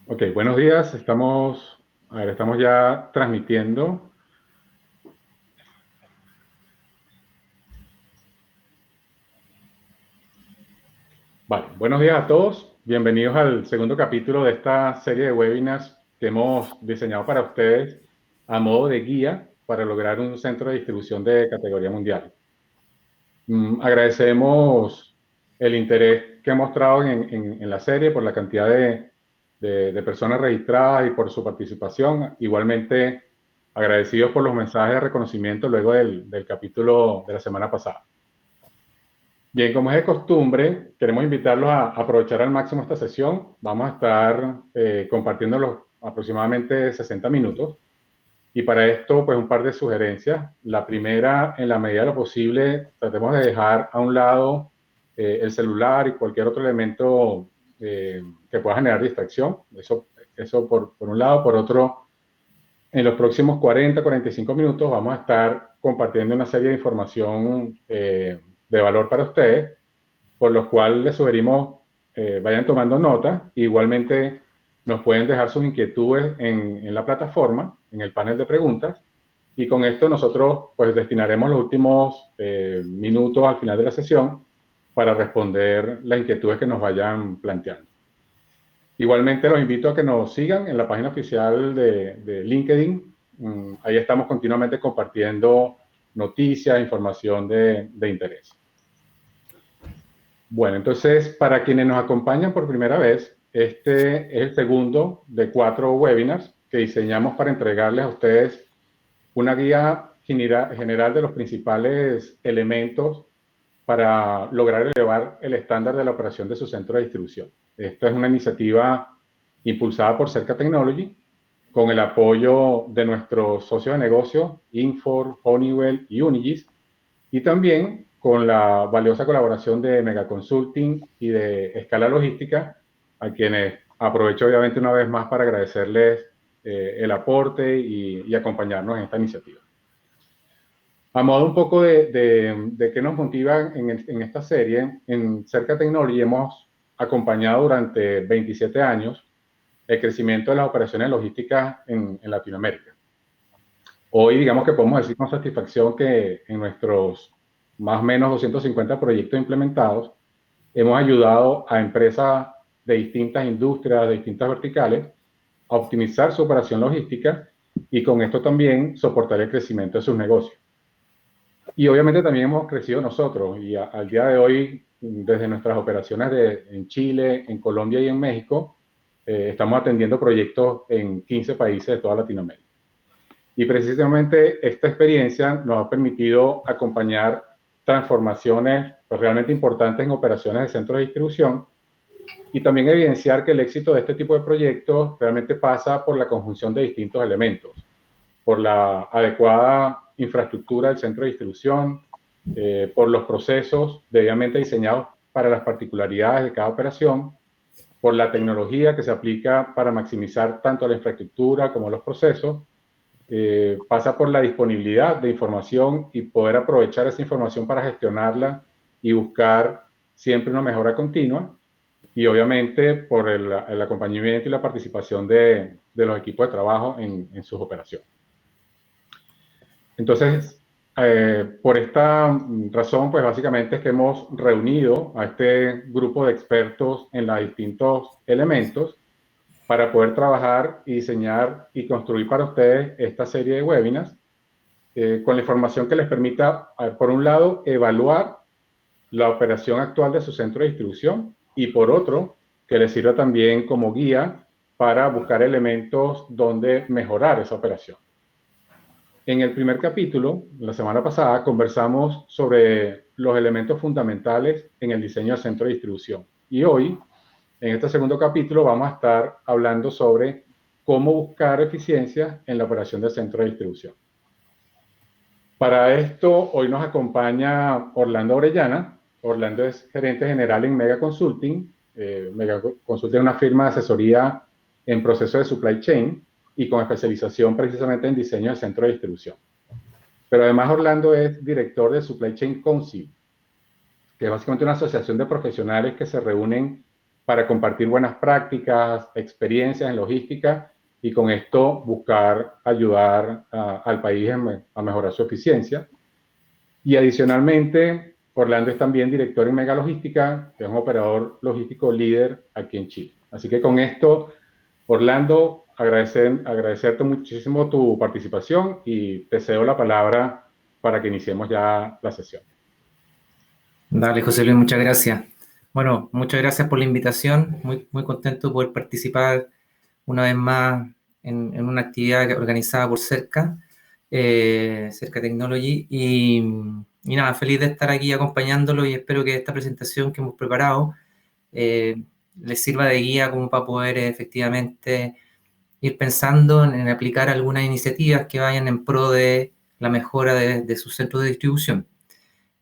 Ok, buenos días. Estamos ya transmitiendo. Vale, buenos días a todos. Bienvenidos al segundo capítulo de esta serie de webinars que hemos diseñado para ustedes a modo de guía para lograr un centro de distribución de categoría mundial. Agradecemos el interés que ha mostrado en la serie por la cantidad de personas registradas y por su participación. Igualmente, agradecidos por los mensajes de reconocimiento luego del capítulo de la semana pasada. Bien, como es de costumbre, queremos invitarlos a aprovechar al máximo esta sesión. Vamos a estar compartiendo los aproximadamente 60 minutos. Y para esto, pues un par de sugerencias. La primera, en la medida de lo posible, tratemos de dejar a un lado el celular y cualquier otro elemento que pueda generar distracción. Eso por un lado. Por otro, en los próximos 40-45 minutos vamos a estar compartiendo una serie de información de valor para ustedes, por los cuales les sugerimos vayan tomando nota. Igualmente nos pueden dejar sus inquietudes en la plataforma, en el panel de preguntas, y con esto nosotros pues destinaremos los últimos minutos al final de la sesión para responder las inquietudes que nos vayan planteando. Igualmente los invito a que nos sigan en la página oficial de LinkedIn. Ahí estamos continuamente compartiendo noticias, información de interés. Bueno, entonces, para quienes nos acompañan por primera vez, este es el segundo de 4 webinars que diseñamos para entregarles a ustedes una guía general de los principales elementos para lograr elevar el estándar de la operación de su centro de distribución. Esta es una iniciativa impulsada por Cerca Technology con el apoyo de nuestros socios de negocio, Infor, Honeywell y Unigis, y también con la valiosa colaboración de Mega Consulting y de Escala Logística, a quienes aprovecho obviamente una vez más para agradecerles el aporte y acompañarnos en esta iniciativa. A modo un poco de qué nos motiva en esta serie, en Cerca Technology hemos acompañado durante 27 años el crecimiento de las operaciones logísticas en Latinoamérica. Hoy digamos que podemos decir con satisfacción que en nuestros más o menos 250 proyectos implementados hemos ayudado a empresas de distintas industrias, de distintas verticales, a optimizar su operación logística y con esto también soportar el crecimiento de sus negocios. Y obviamente también hemos crecido nosotros y al día de hoy, desde nuestras operaciones en Chile, en Colombia y en México, estamos atendiendo proyectos en 15 países de toda Latinoamérica. Y precisamente esta experiencia nos ha permitido acompañar transformaciones pues, realmente importantes en operaciones de centros de distribución y también evidenciar que el éxito de este tipo de proyectos realmente pasa por la conjunción de distintos elementos, por la adecuada infraestructura del centro de distribución, por los procesos debidamente diseñados para las particularidades de cada operación, por la tecnología que se aplica para maximizar tanto la infraestructura como los procesos, pasa por la disponibilidad de información y poder aprovechar esa información para gestionarla y buscar siempre una mejora continua, y obviamente por el acompañamiento y la participación de los equipos de trabajo en sus operaciones. Entonces, por esta razón, pues básicamente es que hemos reunido a este grupo de expertos en los distintos elementos para poder trabajar y diseñar y construir para ustedes esta serie de webinars con la información que les permita, por un lado, evaluar la operación actual de su centro de distribución y por otro, que les sirva también como guía para buscar elementos donde mejorar esa operación. En el primer capítulo, la semana pasada, conversamos sobre los elementos fundamentales en el diseño del centro de distribución. Y hoy, en este segundo capítulo, vamos a estar hablando sobre cómo buscar eficiencia en la operación del centro de distribución. Para esto, hoy nos acompaña Orlando Orellana. Orlando es gerente general en Mega Consulting. Mega Consulting es una firma de asesoría en procesos de supply chain y con especialización precisamente en diseño de centro de distribución. Pero además Orlando es director de Supply Chain Council, que es básicamente una asociación de profesionales que se reúnen para compartir buenas prácticas, experiencias en logística y con esto buscar ayudar al país a mejorar su eficiencia. Y adicionalmente, Orlando es también director en Mega Logística, que es un operador logístico líder aquí en Chile. Así que con esto, Orlando, agradecerte muchísimo tu participación y te cedo la palabra para que iniciemos ya la sesión. Dale, José Luis, muchas gracias. Bueno, muchas gracias por la invitación. Muy contento de poder participar una vez más en una actividad organizada por Cerca, Cerca Technology. Y nada, feliz de estar aquí acompañándolo y espero que esta presentación que hemos preparado les sirva de guía como para poder efectivamente ir pensando en aplicar algunas iniciativas que vayan en pro de la mejora de sus centros de distribución.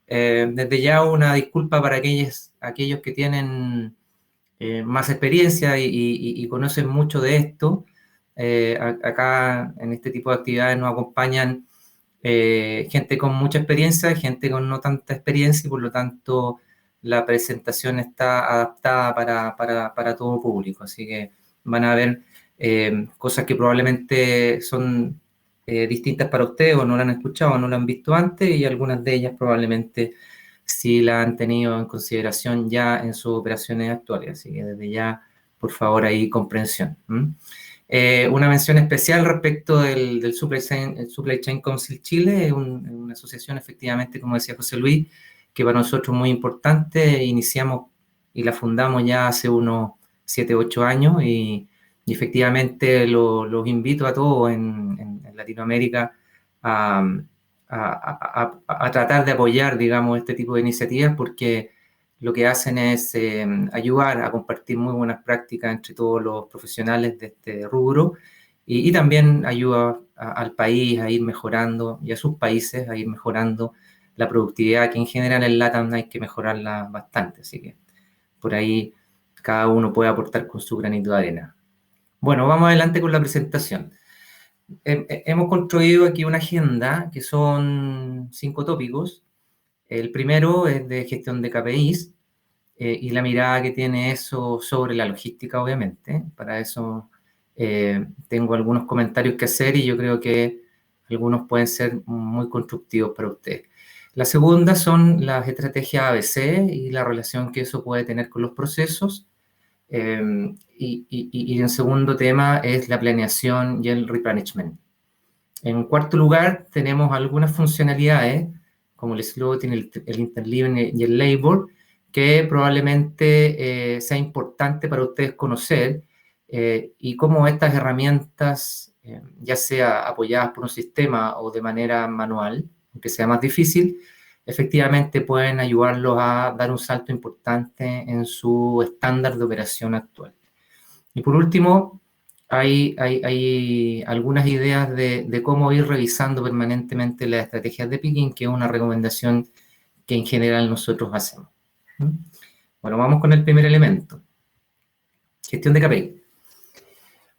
Desde ya una disculpa para aquellos que tienen más experiencia y conocen mucho de esto. Acá en este tipo de actividades nos acompañan gente con mucha experiencia, gente con no tanta experiencia y por lo tanto la presentación está adaptada para todo público. Así que van a ver cosas que probablemente son distintas para ustedes o no la han escuchado o no la han visto antes y algunas de ellas probablemente sí la han tenido en consideración ya en sus operaciones actuales. Así que desde ya, por favor, ahí comprensión. Una mención especial respecto del Supply Chain Council Chile, es una asociación efectivamente, como decía José Luis, que para nosotros es muy importante. Iniciamos y la fundamos ya hace unos 7, 8 años y efectivamente los invito a todos en Latinoamérica a tratar de apoyar, digamos, este tipo de iniciativas porque lo que hacen es ayudar a compartir muy buenas prácticas entre todos los profesionales de este rubro y también ayuda al país a ir mejorando y a sus países a ir mejorando la productividad, que en general en LATAM hay que mejorarla bastante, así que por ahí cada uno puede aportar con su granito de arena. Bueno, vamos adelante con la presentación. Hemos construido aquí una agenda que son 5 tópicos. El primero es de gestión de KPIs y la mirada que tiene eso sobre la logística, obviamente. Para eso tengo algunos comentarios que hacer y yo creo que algunos pueden ser muy constructivos para ustedes. La segunda son las estrategias ABC y la relación que eso puede tener con los procesos. Y el segundo tema es la planeación y el replenishment. En cuarto lugar, tenemos algunas funcionalidades, como el slotting, el interleaving y el label, que probablemente sea importante para ustedes conocer y cómo estas herramientas, ya sea apoyadas por un sistema o de manera manual, aunque sea más difícil, efectivamente pueden ayudarlos a dar un salto importante en su estándar de operación actual. Y por último, hay algunas ideas de cómo ir revisando permanentemente las estrategias de picking, que es una recomendación que en general nosotros hacemos. Bueno, vamos con el primer elemento. Gestión de KPI.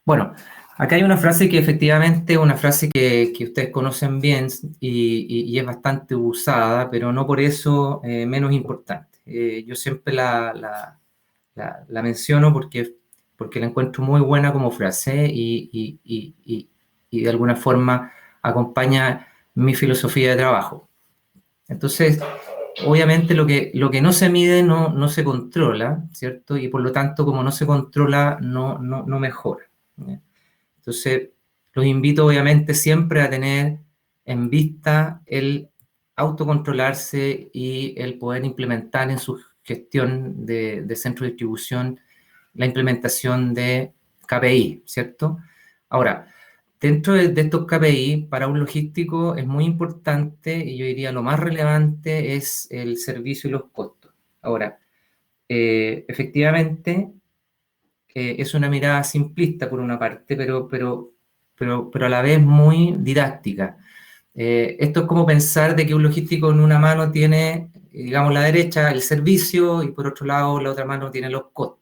Bueno, acá hay una frase que efectivamente es una frase que ustedes conocen bien y es bastante usada, pero no por eso menos importante. Yo siempre la menciono porque la encuentro muy buena como frase y de alguna forma acompaña mi filosofía de trabajo. Entonces, obviamente lo que no se mide no se controla, ¿cierto? Y por lo tanto, como no se controla, no mejora. Entonces, los invito obviamente siempre a tener en vista el autocontrolarse y el poder implementar en su gestión de centro de distribución la implementación de KPI, ¿cierto? Ahora, dentro de estos KPI, para un logístico es muy importante, y yo diría lo más relevante, es el servicio y los costos. Ahora, efectivamente, es una mirada simplista por una parte, pero a la vez muy didáctica. Esto es como pensar de que un logístico en una mano tiene, digamos, la derecha el servicio y por otro lado la otra mano tiene los costos.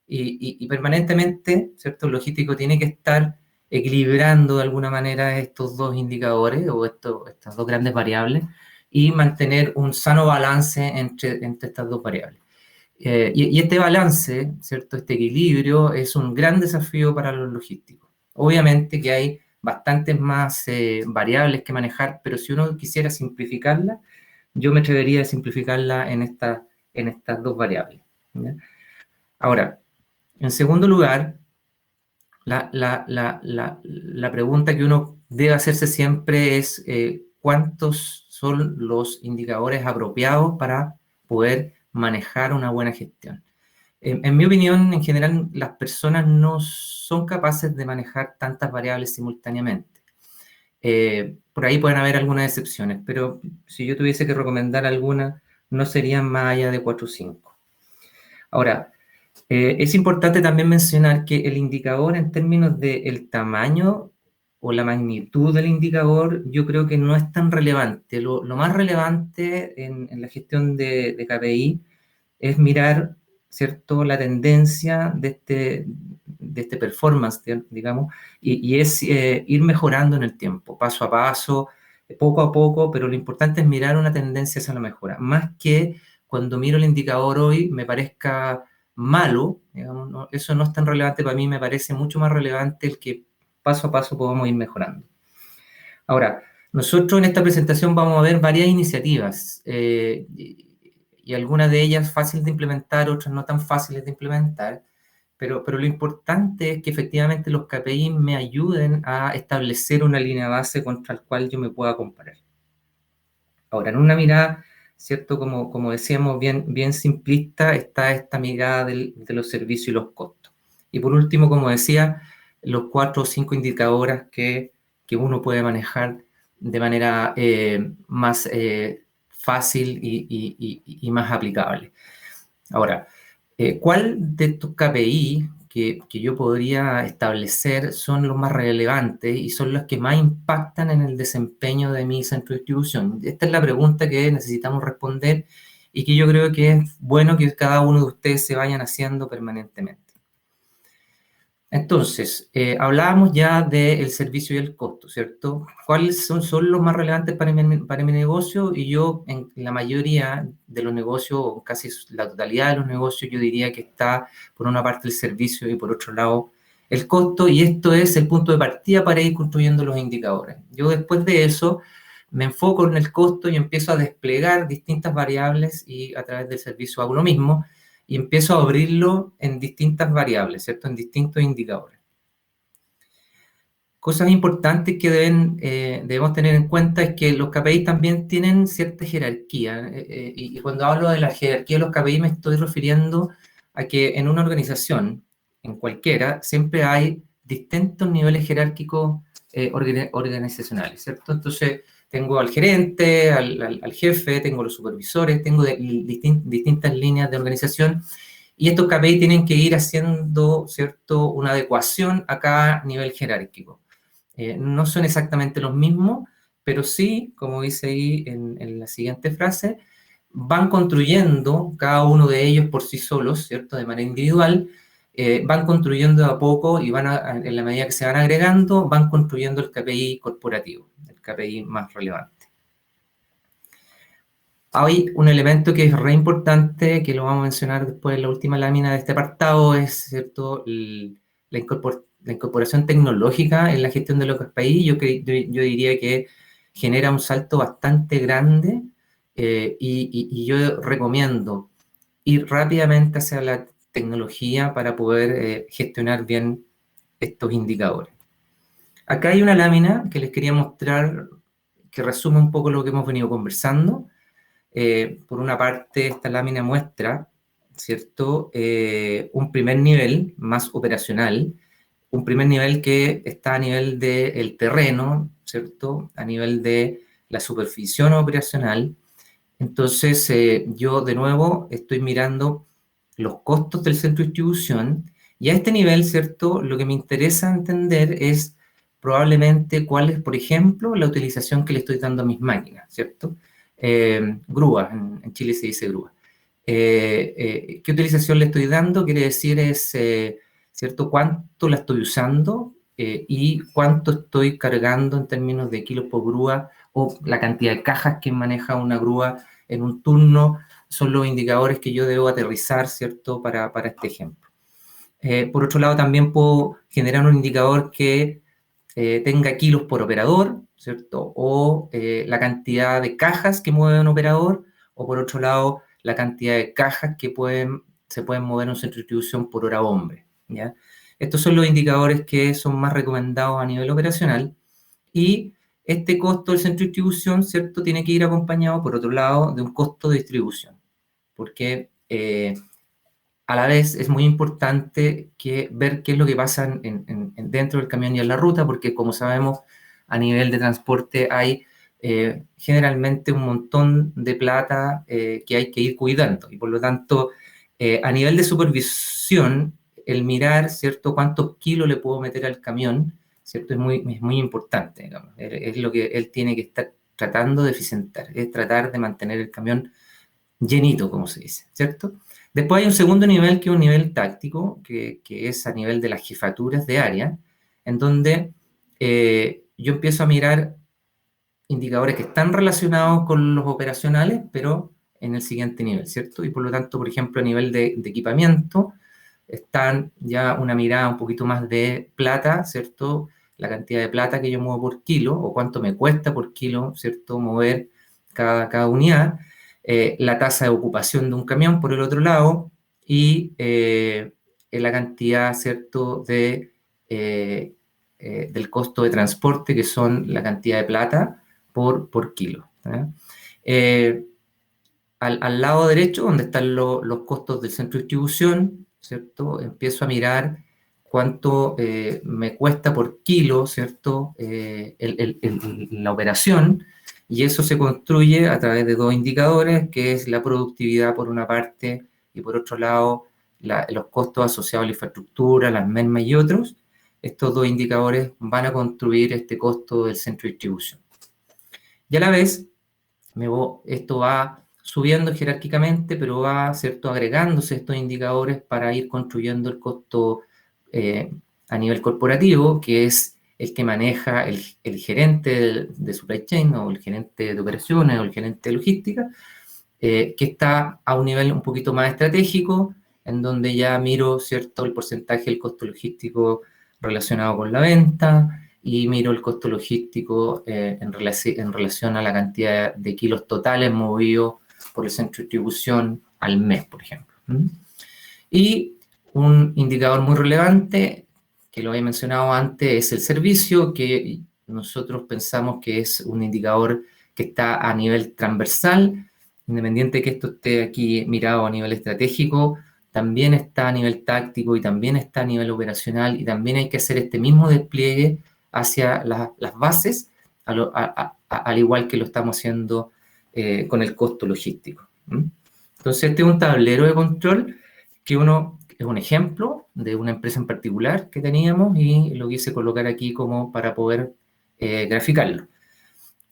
Y permanentemente, ¿cierto? El logístico tiene que estar equilibrando de alguna manera estos dos indicadores o estas dos grandes variables y mantener un sano balance entre estas dos variables. Y este balance, ¿cierto? Este equilibrio es un gran desafío para los logísticos. Obviamente que hay bastantes más variables que manejar, pero si uno quisiera simplificarla, yo me atrevería a simplificarla en estas dos variables, ¿ya? Ahora, en segundo lugar, la pregunta que uno debe hacerse siempre es ¿cuántos son los indicadores apropiados para poder manejar una buena gestión? En mi opinión, en general, las personas no son capaces de manejar tantas variables simultáneamente. Por ahí pueden haber algunas excepciones, pero si yo tuviese que recomendar alguna, no serían más allá de 4 o 5. Ahora, es importante también mencionar que el indicador en términos del tamaño o la magnitud del indicador, yo creo que no es tan relevante. Lo más relevante en la gestión de KPI es mirar, ¿cierto?, la tendencia de este performance, digamos, y es ir mejorando en el tiempo, paso a paso, poco a poco, pero lo importante es mirar una tendencia hacia la mejora, más que cuando miro el indicador hoy me parezca malo, digamos, eso no es tan relevante para mí, me parece mucho más relevante el que paso a paso podamos ir mejorando. Ahora, nosotros en esta presentación vamos a ver varias iniciativas, y algunas de ellas fáciles de implementar, otras no tan fáciles de implementar, pero lo importante es que efectivamente los KPI me ayuden a establecer una línea base contra la cual yo me pueda comparar. Ahora, en una mirada, ¿cierto? Como decíamos, bien simplista, está esta mirada de los servicios y los costos. Y por último, como decía, los 4 o 5 indicadores que uno puede manejar de manera más fácil y más aplicable. Ahora, ¿cuál de estos KPI que yo podría establecer son los más relevantes y son los que más impactan en el desempeño de mi centro de distribución? Esta es la pregunta que necesitamos responder y que yo creo que es bueno que cada uno de ustedes se vayan haciendo permanentemente. Entonces, hablábamos ya del servicio y el costo, ¿cierto? ¿Cuáles son los más relevantes para mi negocio? Y yo, en la mayoría de los negocios, o casi la totalidad de los negocios, yo diría que está por una parte el servicio y por otro lado el costo, y esto es el punto de partida para ir construyendo los indicadores. Yo después de eso me enfoco en el costo y empiezo a desplegar distintas variables y a través del servicio hago lo mismo, y empiezo a abrirlo en distintas variables, ¿cierto? En distintos indicadores. Cosas importantes que debemos tener en cuenta es que los KPI también tienen cierta jerarquía, y cuando hablo de la jerarquía de los KPI me estoy refiriendo a que en una organización, en cualquiera, siempre hay distintos niveles jerárquicos organizacionales, ¿cierto? Entonces, tengo al gerente, al jefe, tengo los supervisores, tengo distintas líneas de organización, y estos KPI tienen que ir haciendo, ¿cierto?, una adecuación a cada nivel jerárquico. No son exactamente los mismos, pero sí, como dice ahí en la siguiente frase, van construyendo cada uno de ellos por sí solos, ¿cierto?, de manera individual, van construyendo de a poco y en la medida que se van agregando, van construyendo el KPI corporativo, el KPI más relevante. Hay un elemento que es re importante, que lo vamos a mencionar después en la última lámina de este apartado, es, ¿cierto?, la incorporación tecnológica en la gestión de los KPI. Yo diría que genera un salto bastante grande, y yo recomiendo ir rápidamente hacia la tecnología para poder gestionar bien estos indicadores. Acá hay una lámina que les quería mostrar que resume un poco lo que hemos venido conversando. Por una parte, esta lámina muestra, ¿cierto?, un primer nivel más operacional, un primer nivel que está a nivel del terreno, ¿cierto?, a nivel de la supervisión operacional. Entonces, yo de nuevo estoy mirando los costos del centro de distribución, y a este nivel, ¿cierto?, lo que me interesa entender es probablemente cuál es, por ejemplo, la utilización que le estoy dando a mis máquinas, ¿cierto? Grúa, en Chile se dice grúa. ¿Qué utilización le estoy dando? Quiere decir ¿cierto?, cuánto la estoy usando, y cuánto estoy cargando en términos de kilos por grúa, o la cantidad de cajas que maneja una grúa en un turno son los indicadores que yo debo aterrizar, ¿cierto?, para este ejemplo. Por otro lado, también puedo generar un indicador que tenga kilos por operador, ¿cierto? O la cantidad de cajas que mueve un operador, o por otro lado, la cantidad de cajas que se pueden mover en un centro de distribución por hora hombre, ¿ya? Estos son los indicadores que son más recomendados a nivel operacional, y este costo del centro de distribución, ¿cierto?, tiene que ir acompañado, por otro lado, de un costo de distribución, porque a la vez es muy importante ver qué es lo que pasa dentro del camión y en la ruta, porque como sabemos, a nivel de transporte hay generalmente un montón de plata que hay que ir cuidando, y por lo tanto, a nivel de supervisión, el mirar, ¿cierto?, cuántos kilos le puedo meter al camión, ¿cierto?, es muy importante, digamos. Es lo que él tiene que estar tratando de eficientar, es tratar de mantener el camión llenito, como se dice, ¿cierto? Después hay un segundo nivel, que es un nivel táctico, que es a nivel de las jefaturas de área, en donde yo empiezo a mirar indicadores que están relacionados con los operacionales, pero en el siguiente nivel, ¿cierto? Y por lo tanto, por ejemplo, a nivel de equipamiento, están ya una mirada un poquito más de plata, ¿cierto? La cantidad de plata que yo muevo por kilo, o cuánto me cuesta por kilo, ¿cierto?, mover cada unidad. La tasa de ocupación de un camión, por el otro lado, y la cantidad, ¿cierto?, del costo de transporte, que son la cantidad de plata por kilo. Al lado derecho, donde están los costos del centro de distribución, ¿cierto?, empiezo a mirar cuánto me cuesta por kilo, ¿cierto?, la operación, y eso se construye a través de dos indicadores, que es la productividad por una parte, y por otro lado, los costos asociados a la infraestructura, las mermas y otros. Estos dos indicadores van a construir este costo del centro de distribución. Y a la vez, esto va subiendo jerárquicamente, pero va, ¿cierto?, agregándose estos indicadores para ir construyendo el costo a nivel corporativo, que es el que maneja el gerente de supply chain, o el gerente de operaciones, o el gerente de logística, que está a un nivel un poquito más estratégico, en donde ya miro, ¿cierto?, el porcentaje del costo logístico relacionado con la venta, y miro el costo logístico en relación a la cantidad de kilos totales movidos por el centro de distribución al mes, por ejemplo. Y un indicador muy relevante, que lo he mencionado antes, es el servicio, que nosotros pensamos que es un indicador que está a nivel transversal, independiente de que esto esté aquí mirado a nivel estratégico, también está a nivel táctico, y también está a nivel operacional, y también hay que hacer este mismo despliegue hacia las bases, al igual que lo estamos haciendo con el costo logístico. Entonces, este es un tablero de control que es un ejemplo de una empresa en particular que teníamos, y lo quise colocar aquí como para poder graficarlo.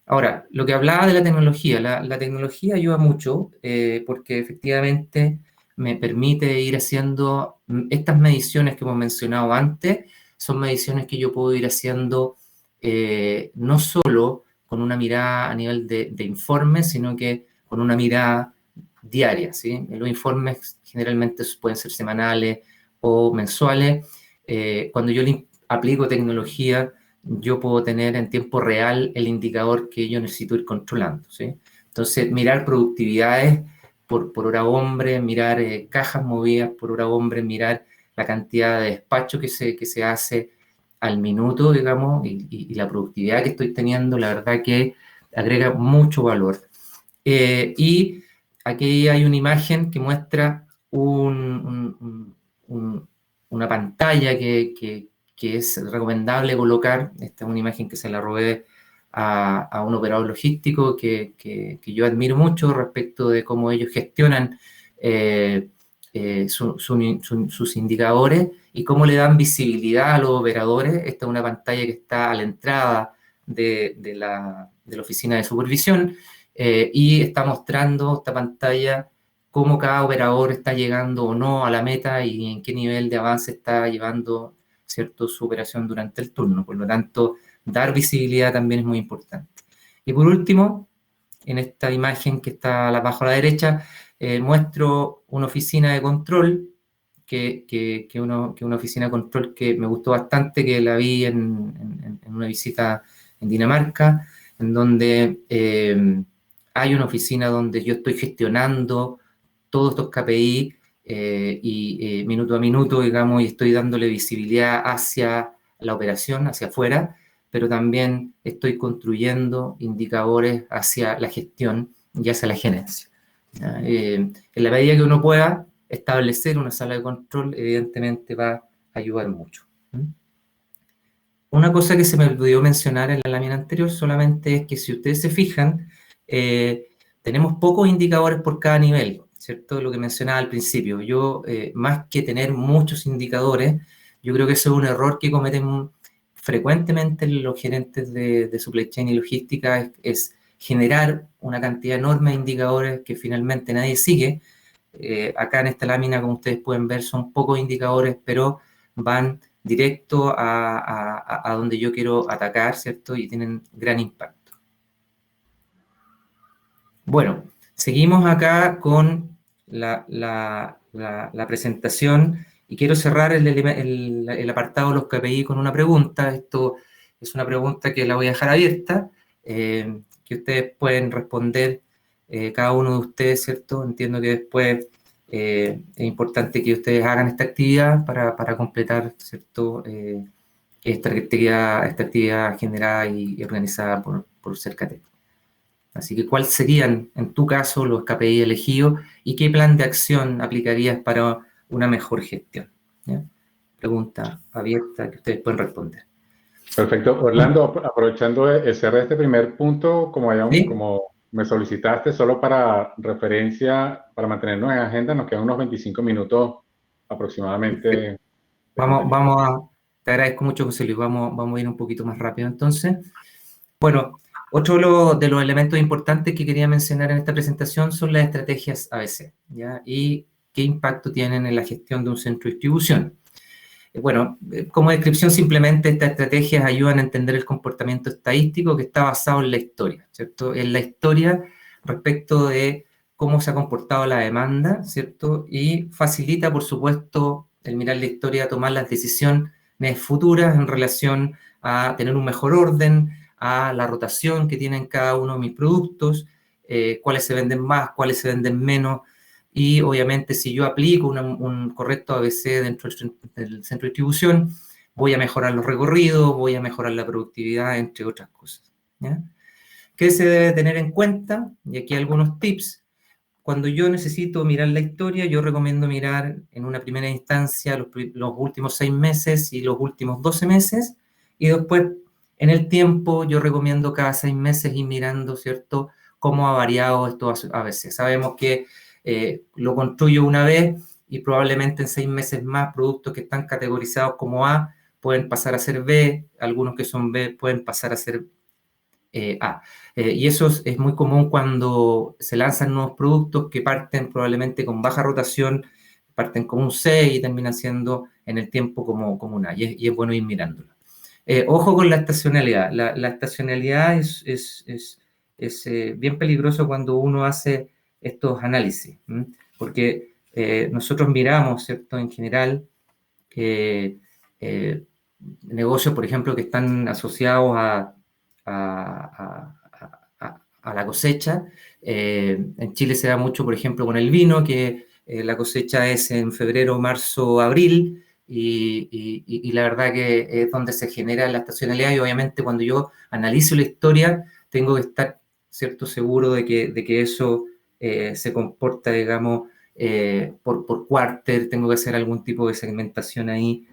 Ahora, lo que hablaba de la tecnología, la tecnología ayuda mucho porque efectivamente me permite ir haciendo estas mediciones que hemos mencionado antes. Son mediciones que yo puedo ir haciendo no solo con una mirada a nivel de informes, sino que con una mirada diaria, ¿sí? Los informes generalmente pueden ser semanales o mensuales. Cuando yo le aplico tecnología, yo puedo tener en tiempo real el indicador que yo necesito ir controlando, ¿sí? Entonces, mirar productividades por hora hombre, mirar cajas movidas por hora hombre, mirar la cantidad de despacho que se hace al minuto, digamos, y la productividad que estoy teniendo, la verdad que agrega mucho valor. Y aquí hay una imagen que muestra una pantalla que es recomendable colocar. Esta es una imagen que se la robé a un operador logístico que yo admiro mucho respecto de cómo ellos gestionan sus indicadores y cómo le dan visibilidad a los operadores. Esta es una pantalla que está a la entrada de la oficina de supervisión, y está mostrando esta pantalla cómo cada operador está llegando o no a la meta, y en qué nivel de avance está llevando, ¿cierto?, su operación durante el turno. Por lo tanto, dar visibilidad también es muy importante. Y por último, en esta imagen que está abajo a la derecha, muestro una oficina de control, que una oficina de control que me gustó bastante, que la vi en una visita en Dinamarca, en donde hay una oficina donde yo estoy gestionando todos estos KPI minuto a minuto, digamos, y estoy dándole visibilidad hacia la operación, hacia afuera, pero también estoy construyendo indicadores hacia la gestión y hacia la gerencia. En la medida que uno pueda establecer una sala de control, evidentemente va a ayudar mucho. Una cosa que se me olvidó mencionar en la lámina anterior solamente es que si ustedes se fijan, tenemos pocos indicadores por cada nivel, ¿cierto? Lo que mencionaba al principio. Yo, más que tener muchos indicadores, yo creo que eso es un error que cometen frecuentemente los gerentes de supply chain y logística, es generar una cantidad enorme de indicadores que finalmente nadie sigue. Acá en esta lámina, como ustedes pueden ver, son pocos indicadores, pero van directo a donde yo quiero atacar, ¿cierto? Y tienen gran impacto. Bueno, seguimos acá con la presentación y quiero cerrar el apartado de los KPI con una pregunta. Esto es una pregunta que la voy a dejar abierta, que ustedes pueden responder, cada uno de ustedes, ¿cierto? Entiendo que después es importante que ustedes hagan esta actividad para completar, ¿cierto? Esta actividad generada y organizada por Cercatec. Así que, ¿cuáles serían, en tu caso, los KPI elegidos y qué plan de acción aplicarías para una mejor gestión? ¿Ya? Pregunta abierta que ustedes pueden responder. Perfecto. Orlando, aprovechando el cierre de este primer punto, ¿Sí? como me solicitaste, solo para referencia, para mantenernos en agenda, nos quedan unos 25 minutos aproximadamente de contenido. Te agradezco mucho, José Luis. Vamos a ir un poquito más rápido entonces. Bueno, otro de los elementos importantes que quería mencionar en esta presentación son las estrategias ABC, ¿ya? Y qué impacto tienen en la gestión de un centro de distribución. Bueno, como descripción simplemente estas estrategias ayudan a entender el comportamiento estadístico que está basado en la historia, ¿cierto? En la historia respecto de cómo se ha comportado la demanda, ¿cierto? Y facilita, por supuesto, el mirar la historia, tomar las decisiones futuras en relación a tener un mejor orden, a la rotación que tienen cada uno de mis productos, cuáles se venden más, cuáles se venden menos, y obviamente si yo aplico un correcto ABC dentro del centro de distribución, voy a mejorar los recorridos, voy a mejorar la productividad, entre otras cosas, ¿ya? ¿Qué se debe tener en cuenta? Y aquí algunos tips. Cuando yo necesito mirar la historia, yo recomiendo mirar en una primera instancia los últimos 6 meses y los últimos 12 meses, y después en el tiempo yo recomiendo cada 6 meses ir mirando, ¿cierto?, cómo ha variado esto a veces. Sabemos que lo construyo una vez y probablemente en 6 meses más productos que están categorizados como A pueden pasar a ser B, algunos que son B pueden pasar a ser A. Y eso es muy común cuando se lanzan nuevos productos que parten probablemente con baja rotación, parten con un C y terminan siendo en el tiempo como un A. Y es bueno ir mirándolo. Ojo con la estacionalidad. La estacionalidad es bien peligroso cuando uno hace estos análisis, porque nosotros miramos, ¿cierto?, en general, eh, negocios, por ejemplo, que están asociados a, a la cosecha. En Chile se da mucho, por ejemplo, con el vino, que la cosecha es en febrero, marzo, abril, y la verdad que es donde se genera la estacionalidad, y obviamente cuando yo analizo la historia tengo que estar, ¿cierto?, seguro de que eso se comporta, digamos, por quarter, tengo que hacer algún tipo de segmentación ahí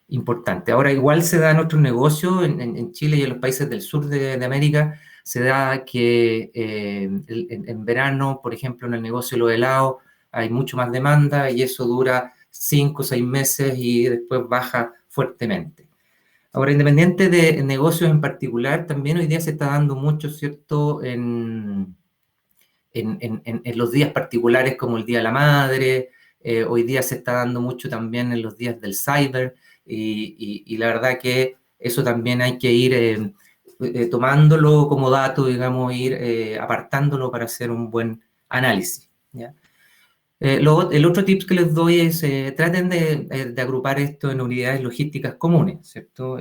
importante. Ahora, igual se da en otros negocios, en Chile y en los países del sur de América, se da que en verano, por ejemplo, en el negocio de los helados, hay mucho más demanda y eso dura 5 o 6 meses y después baja fuertemente. Ahora, independiente de negocios en particular, también hoy día se está dando mucho, ¿cierto?, en los días particulares como el Día de la Madre. Hoy día se está dando mucho también en los días del cyber, y la verdad que eso también hay que ir tomándolo como dato, digamos, ir apartándolo para hacer un buen análisis, ¿ya? El otro tip que les doy es traten de agrupar esto en unidades logísticas comunes, ¿cierto?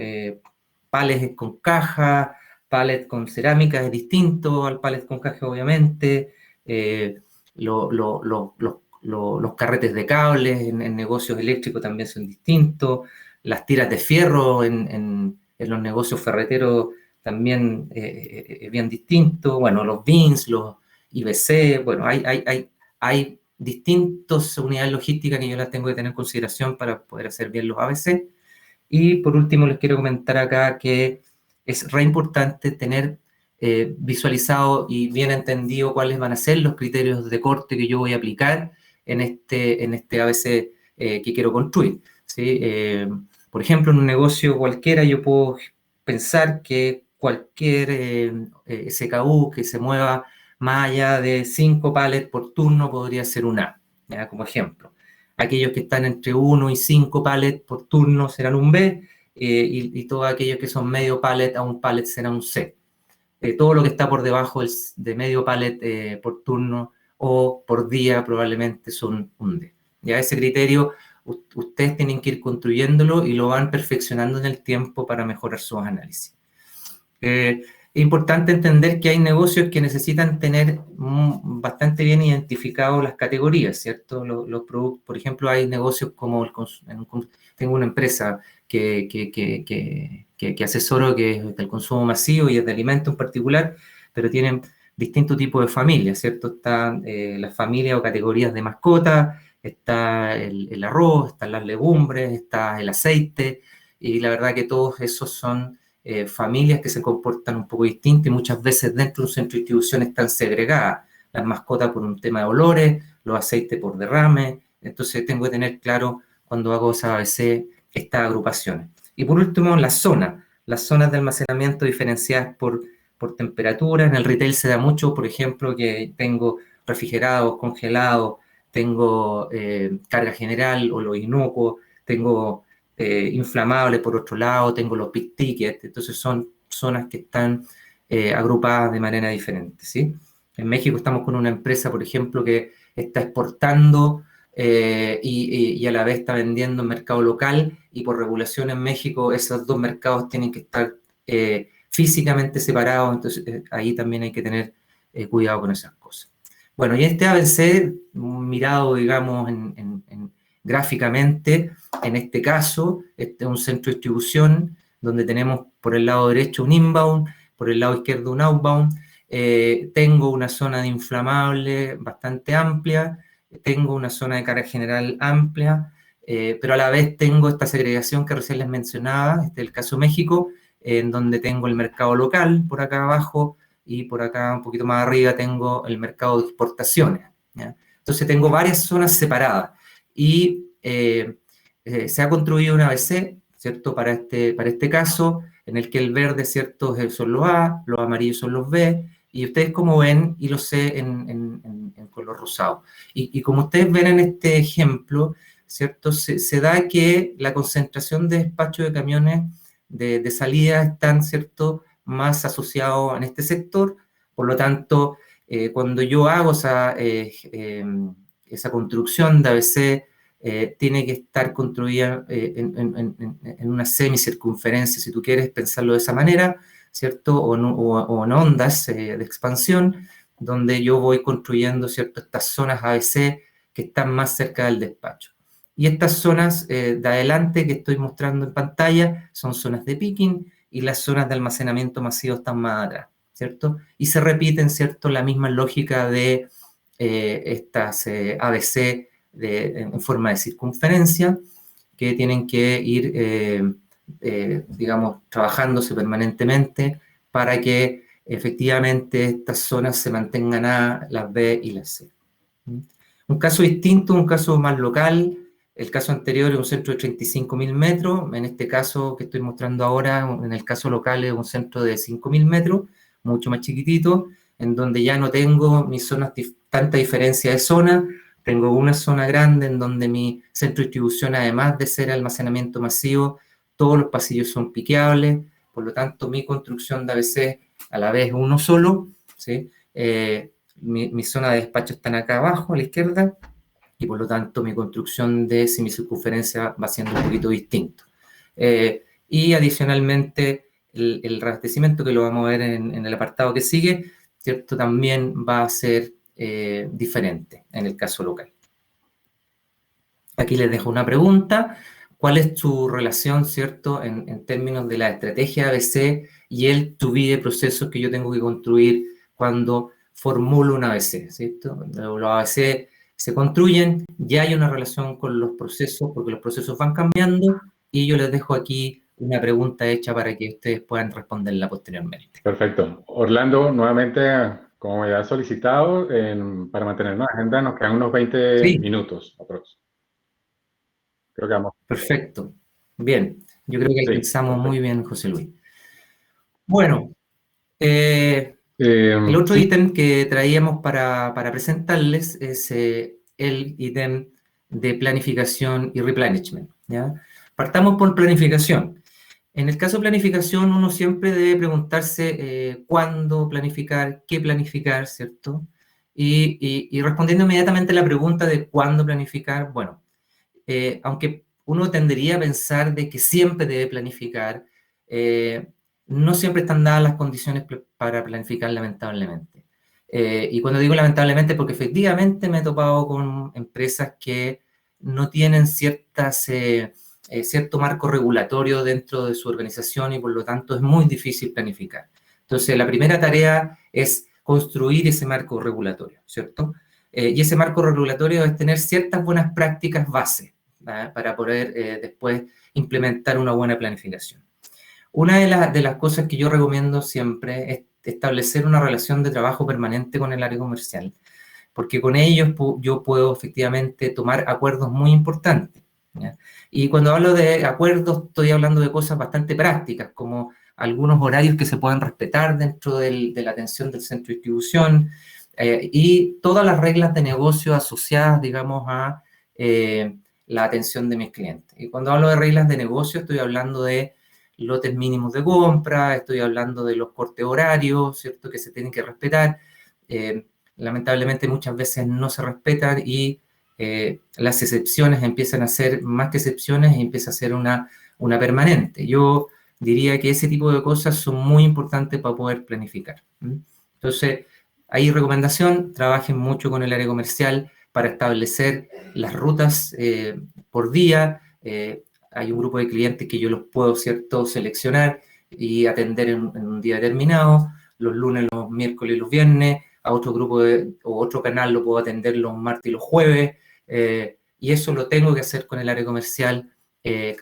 Pallets con caja, pallet con cerámica es distinto al pallet con caja, obviamente. Los carretes de cables en negocios eléctricos también son distintos. Las tiras de fierro en los negocios ferreteros también es bien distinto. Bueno, los bins, los IBC, bueno, hay distintas unidades logísticas que yo las tengo que tener en consideración para poder hacer bien los ABC. Y por último les quiero comentar acá que es re importante tener visualizado y bien entendido cuáles van a ser los criterios de corte que yo voy a aplicar en este ABC que quiero construir, ¿sí? Por ejemplo, en un negocio cualquiera yo puedo pensar que cualquier SKU que se mueva más allá de 5 pallets por turno podría ser un A, ¿ya? Como ejemplo. Aquellos que están entre 1 y 5 pallets por turno serán un B, y todos aquellos que son medio pallet a un pallet será un C. Todo lo que está por debajo de medio pallet por turno o por día probablemente son un D. Ya ese criterio ustedes tienen que ir construyéndolo y lo van perfeccionando en el tiempo para mejorar sus análisis. Es importante entender que hay negocios que necesitan tener bastante bien identificados las categorías, ¿cierto? Los productos, por ejemplo, hay negocios como tengo una empresa que asesoro, que es del consumo masivo y es de alimentos en particular, pero tienen distintos tipos de familias, ¿cierto? Están las familias o categorías de mascotas, está el arroz, están las legumbres, está el aceite, y la verdad que todos esos son familias que se comportan un poco distintas y muchas veces dentro de un centro de distribución están segregadas. Las mascotas por un tema de olores, los aceites por derrame. Entonces tengo que tener claro cuando hago esa ABC estas agrupaciones. Y por último, las zonas de almacenamiento diferenciadas por temperatura. En el retail se da mucho, por ejemplo, que tengo refrigerados, congelados, tengo carga general o lo inocuo, tengo inflamable por otro lado, tengo los big tickets, entonces son zonas que están agrupadas de manera diferente, ¿sí? En México estamos con una empresa, por ejemplo, que está exportando y a la vez está vendiendo en mercado local, y por regulación en México esos dos mercados tienen que estar físicamente separados, entonces ahí también hay que tener cuidado con esas cosas. Bueno, y este ABC, mirado, digamos, gráficamente, en este caso, este es un centro de distribución donde tenemos por el lado derecho un inbound, por el lado izquierdo un outbound. Tengo una zona de inflamable bastante amplia, tengo una zona de carga general amplia, pero a la vez tengo esta segregación que recién les mencionaba, este es el caso México, en donde tengo el mercado local por acá abajo, y por acá un poquito más arriba tengo el mercado de exportaciones, ¿ya? Entonces tengo varias zonas separadas y se ha construido una ABC, ¿cierto? Para este caso, en el que el verde, ¿cierto?, son los A, los amarillos son los B, y ustedes como ven, y los C en color rosado. Y como ustedes ven en este ejemplo, ¿cierto?, se da que la concentración de despacho de camiones de salida están, ¿cierto?, más asociados en este sector. Por lo tanto, cuando yo hago esa construcción de ABC, tiene que estar construida en una semicircunferencia, si tú quieres pensarlo de esa manera, ¿cierto? O en ondas de expansión, donde yo voy construyendo, ¿cierto?, estas zonas ABC que están más cerca del despacho. Y estas zonas de adelante que estoy mostrando en pantalla son zonas de picking, y las zonas de almacenamiento masivo están más atrás, ¿cierto? Y se repiten, ¿cierto?, la misma lógica de estas ABC en forma de circunferencia, que tienen que ir, digamos, trabajándose permanentemente para que efectivamente estas zonas se mantengan A, las B y las C. Un caso distinto, un caso más local. El caso anterior es un centro de 35.000 metros, en este caso que estoy mostrando ahora, en el caso local es un centro de 5.000 metros, mucho más chiquitito, en donde ya no tengo mis zonas, tanta diferencia de zona, tengo una zona grande en donde mi centro de distribución, además de ser almacenamiento masivo, todos los pasillos son piqueables, por lo tanto mi construcción de ABC a la vez es uno solo, ¿sí? Mi zona de despacho están acá abajo, a la izquierda, y por lo tanto mi construcción de semicircunferencia va siendo un poquito distinto. Y adicionalmente el reabastecimiento, que lo vamos a ver en el apartado que sigue, ¿cierto? También va a ser diferente en el caso local. Aquí les dejo una pregunta. ¿Cuál es tu relación, cierto, en términos de la estrategia ABC y el to-be de procesos que yo tengo que construir cuando formulo un ABC, ¿cierto? Los ABC se construyen, ya hay una relación con los procesos, porque los procesos van cambiando, y yo les dejo aquí una pregunta hecha para que ustedes puedan responderla posteriormente. Perfecto. Orlando, nuevamente, como ya has solicitado, para mantener una agenda nos quedan unos 20 Sí. minutos aproximadamente. Creo que vamos. Perfecto. Bien. Yo creo que alcanzamos muy bien, José Luis. Bueno, el otro ítem que traíamos para presentarles es el ítem de planificación y replenishment, ¿ya? Partamos por planificación. En el caso de planificación, uno siempre debe preguntarse cuándo planificar, qué planificar, ¿cierto? Y respondiendo inmediatamente a la pregunta de cuándo planificar, bueno, aunque uno tendería a pensar de que siempre debe planificar, no siempre están dadas las condiciones para planificar, lamentablemente. Y cuando digo lamentablemente, porque efectivamente me he topado con empresas que no tienen cierto marco regulatorio dentro de su organización, y por lo tanto es muy difícil planificar. Entonces, la primera tarea es construir ese marco regulatorio, ¿cierto? Y ese marco regulatorio es tener ciertas buenas prácticas base, ¿verdad?, para poder después implementar una buena planificación. Una de las cosas que yo recomiendo siempre es establecer una relación de trabajo permanente con el área comercial, porque con ellos yo puedo efectivamente tomar acuerdos muy importantes, ¿ya? Y cuando hablo de acuerdos, estoy hablando de cosas bastante prácticas, como algunos horarios que se puedan respetar dentro de la atención del centro de distribución, y todas las reglas de negocio asociadas, digamos, a la atención de mis clientes. Y cuando hablo de reglas de negocio, estoy hablando de lotes mínimos de compra, estoy hablando de los cortes horarios, ¿cierto?, que se tienen que respetar. Lamentablemente muchas veces no se respetan, y las excepciones empiezan a ser más que excepciones y empieza a ser una permanente. Yo diría que ese tipo de cosas son muy importantes para poder planificar. Entonces, hay recomendación, trabajen mucho con el área comercial para establecer las rutas por día. Hay un grupo de clientes que yo los puedo, ¿cierto?, seleccionar y atender en un día determinado, los lunes, los miércoles y los viernes. A otro grupo o otro canal lo puedo atender los martes y los jueves, y eso lo tengo que hacer con el área comercial,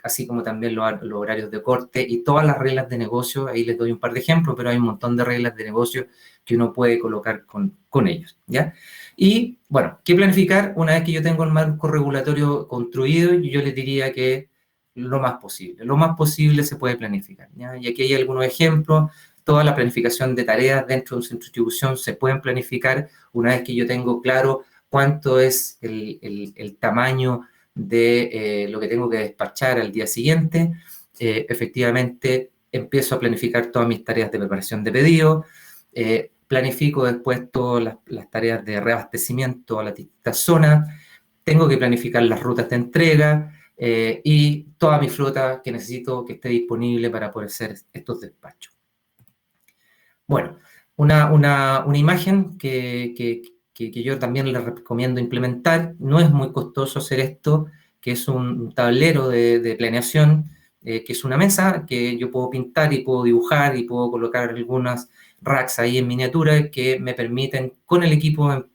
así como también los horarios de corte y todas las reglas de negocio. Ahí les doy un par de ejemplos, pero hay un montón de reglas de negocio que uno puede colocar con ellos, ¿ya? Y, bueno, ¿qué planificar? Una vez que yo tengo el marco regulatorio construido, yo les diría que lo más posible se puede planificar, ¿ya? Y aquí hay algunos ejemplos. Toda la planificación de tareas dentro de un centro de distribución se pueden planificar una vez que yo tengo claro cuánto es el tamaño de lo que tengo que despachar al día siguiente. Efectivamente, empiezo a planificar todas mis tareas de preparación de pedido, planifico después todas las tareas de reabastecimiento a la distinta zona, tengo que planificar las rutas de entrega y toda mi flota que necesito que esté disponible para poder hacer estos despachos. Bueno, una imagen que yo también les recomiendo implementar, no es muy costoso hacer esto, que es un tablero de planeación, que es una mesa que yo puedo pintar y puedo dibujar y puedo colocar algunas racks ahí en miniatura que me permiten con el equipo,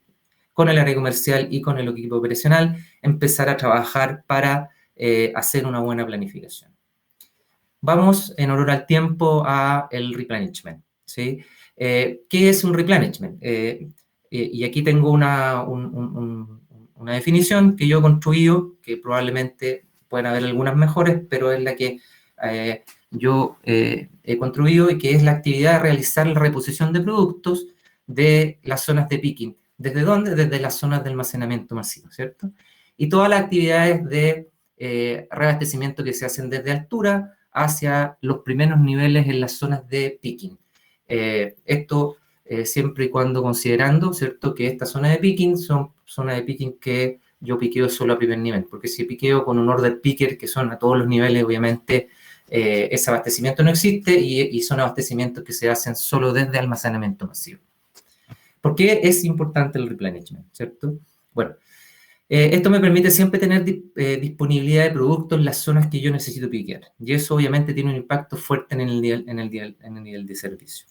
con el área comercial y con el equipo operacional, empezar a trabajar para hacer una buena planificación. Vamos, en honor al tiempo, a el replenishment, ¿sí? ¿Qué es un replenishment? Y aquí tengo una definición que yo he construido, que probablemente pueden haber algunas mejores, pero es la que yo he construido, y que es la actividad de realizar la reposición de productos de las zonas de picking. ¿Desde dónde? Desde las zonas de almacenamiento masivo, ¿cierto? Y todas las actividades de reabastecimiento que se hacen desde altura hacia los primeros niveles en las zonas de picking. Esto siempre y cuando considerando, ¿cierto?, que estas zonas de picking son zonas de picking que yo piqueo solo a primer nivel, porque si piqueo con un order picker, que son a todos los niveles, obviamente ese abastecimiento no existe y son abastecimientos que se hacen solo desde almacenamiento masivo. ¿Por qué es importante el replenishment, cierto? Bueno, esto me permite siempre tener disponibilidad de productos en las zonas que yo necesito piquear. Y eso obviamente tiene un impacto fuerte en el nivel de servicio.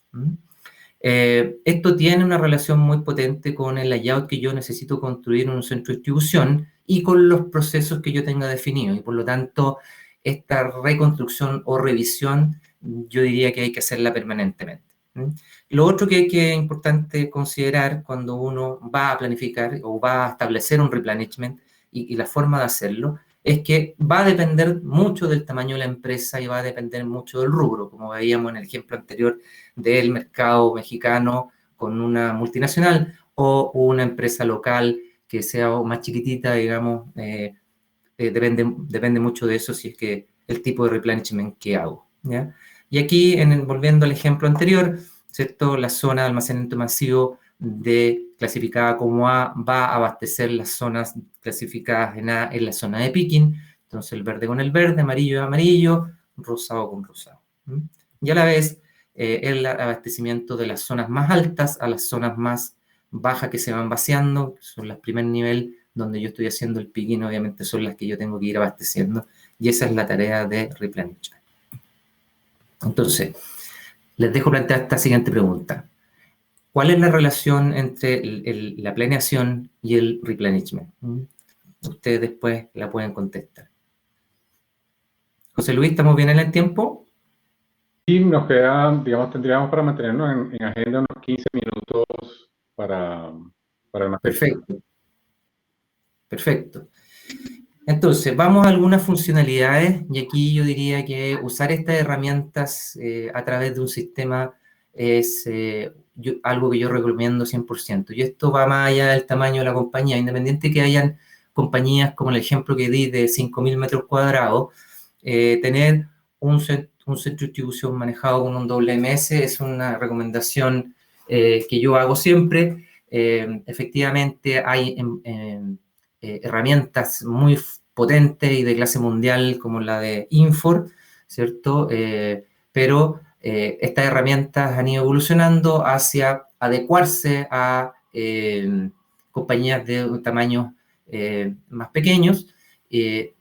Esto tiene una relación muy potente con el layout que yo necesito construir en un centro de distribución y con los procesos que yo tenga definidos. Y por lo tanto, esta reconstrucción o revisión, yo diría que hay que hacerla permanentemente. Lo otro que es importante considerar cuando uno va a planificar o va a establecer un replenishment y la forma de hacerlo, es que va a depender mucho del tamaño de la empresa y va a depender mucho del rubro, como veíamos en el ejemplo anterior del mercado mexicano con una multinacional o una empresa local que sea más chiquitita, digamos, depende mucho de eso si es que el tipo de replenishment que hago, ¿ya? Y aquí, volviendo al ejemplo anterior, ¿cierto? La zona de almacenamiento masivo clasificada como A va a abastecer las zonas clasificadas en A en la zona de picking. Entonces, el verde con el verde, amarillo amarillo, rosado con rosado. Y a la vez, el abastecimiento de las zonas más altas a las zonas más bajas que se van vaciando, que son las primer nivel donde yo estoy haciendo el picking, obviamente son las que yo tengo que ir abasteciendo. Y esa es la tarea de replenishment. Entonces, les dejo plantear esta siguiente pregunta. ¿Cuál es la relación entre la planeación y el replenishment? Ustedes después la pueden contestar. José Luis, ¿estamos bien en el tiempo? Y nos queda, digamos, tendríamos para mantenernos en agenda unos 15 minutos para el Perfecto. Perfecto. Entonces, vamos a algunas funcionalidades y aquí yo diría que usar estas herramientas a través de un sistema es algo que yo recomiendo 100%. Y esto va más allá del tamaño de la compañía, independiente que hayan compañías como el ejemplo que di de 5.000 metros cuadrados, tener un centro de distribución manejado con un WMS es una recomendación que yo hago siempre. Efectivamente, hay herramientas muy potentes y de clase mundial como la de Infor, ¿cierto? Pero estas herramientas han ido evolucionando hacia adecuarse a compañías de tamaños más pequeños,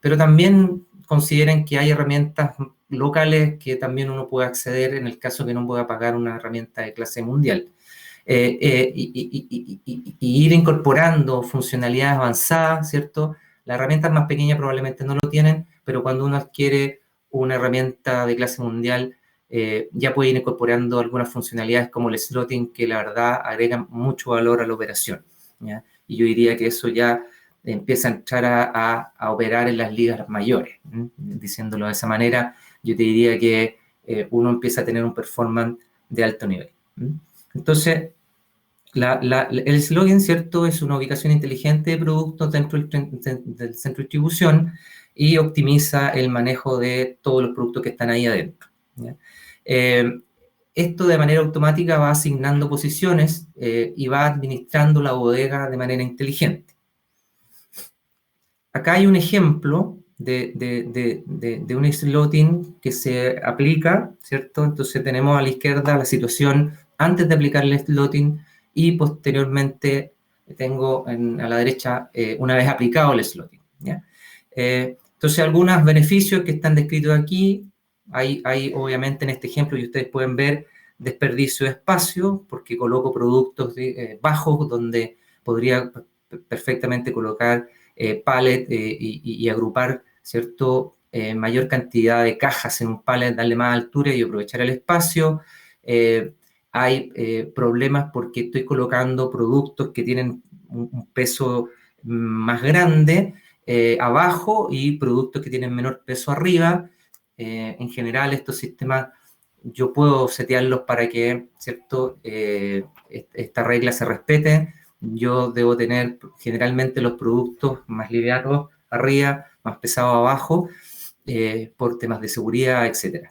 pero también consideren que hay herramientas locales que también uno puede acceder en el caso que no pueda pagar una herramienta de clase mundial. Y ir incorporando funcionalidades avanzadas, ¿cierto? Las herramientas más pequeñas probablemente no lo tienen, pero cuando uno adquiere una herramienta de clase mundial, ya puede ir incorporando algunas funcionalidades como el slotting, que la verdad agregan mucho valor a la operación, ¿ya? Y yo diría que eso ya empieza a entrar a operar en las ligas mayores, ¿eh? Diciéndolo de esa manera, yo te diría que uno empieza a tener un performance de alto nivel, ¿eh? Entonces, el slogan, ¿cierto?, es una ubicación inteligente de productos dentro del centro de distribución y optimiza el manejo de todos los productos que están ahí adentro, ¿ya? Esto de manera automática va asignando posiciones y va administrando la bodega de manera inteligente. Acá hay un ejemplo de un slotting que se aplica, ¿cierto? Entonces tenemos a la izquierda la situación antes de aplicar el slotting y posteriormente tengo a la derecha una vez aplicado el slotting, ¿ya? Entonces algunos beneficios que están descritos aquí, hay obviamente en este ejemplo y ustedes pueden ver desperdicio de espacio porque coloco productos bajos donde podría perfectamente colocar pallet y agrupar, ¿cierto?, mayor cantidad de cajas en un pallet, darle más altura y aprovechar el espacio. Hay problemas porque estoy colocando productos que tienen un peso más grande abajo y productos que tienen menor peso arriba. En general, estos sistemas yo puedo setearlos para que, ¿cierto?, esta regla se respete. Yo debo tener generalmente los productos más livianos arriba, más pesados abajo, por temas de seguridad, etc.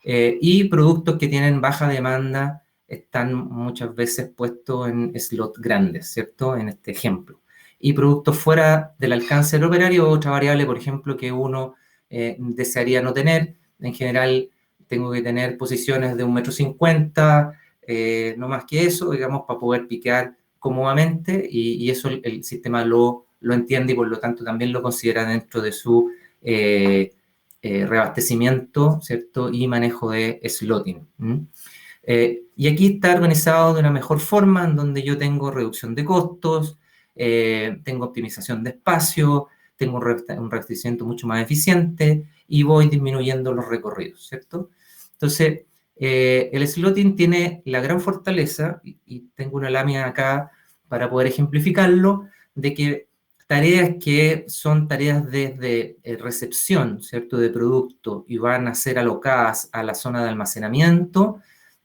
Y productos que tienen baja demanda están muchas veces puestos en slots grandes, ¿cierto? En este ejemplo. Y productos fuera del alcance del operario, otra variable, por ejemplo, que uno desearía no tener. En general, tengo que tener posiciones de 1,50 m, no más que eso, digamos, para poder piquear cómodamente, y eso el sistema lo entiende y por lo tanto también lo considera dentro de su reabastecimiento, ¿cierto? Y manejo de slotting. Y aquí está organizado de una mejor forma, en donde yo tengo reducción de costos, tengo optimización de espacio, tengo un reabastecimiento mucho más eficiente y voy disminuyendo los recorridos, ¿cierto? Entonces, el slotting tiene la gran fortaleza, y tengo una lámina acá para poder ejemplificarlo, de que tareas que son tareas desde recepción, ¿cierto?, de producto y van a ser alocadas a la zona de almacenamiento,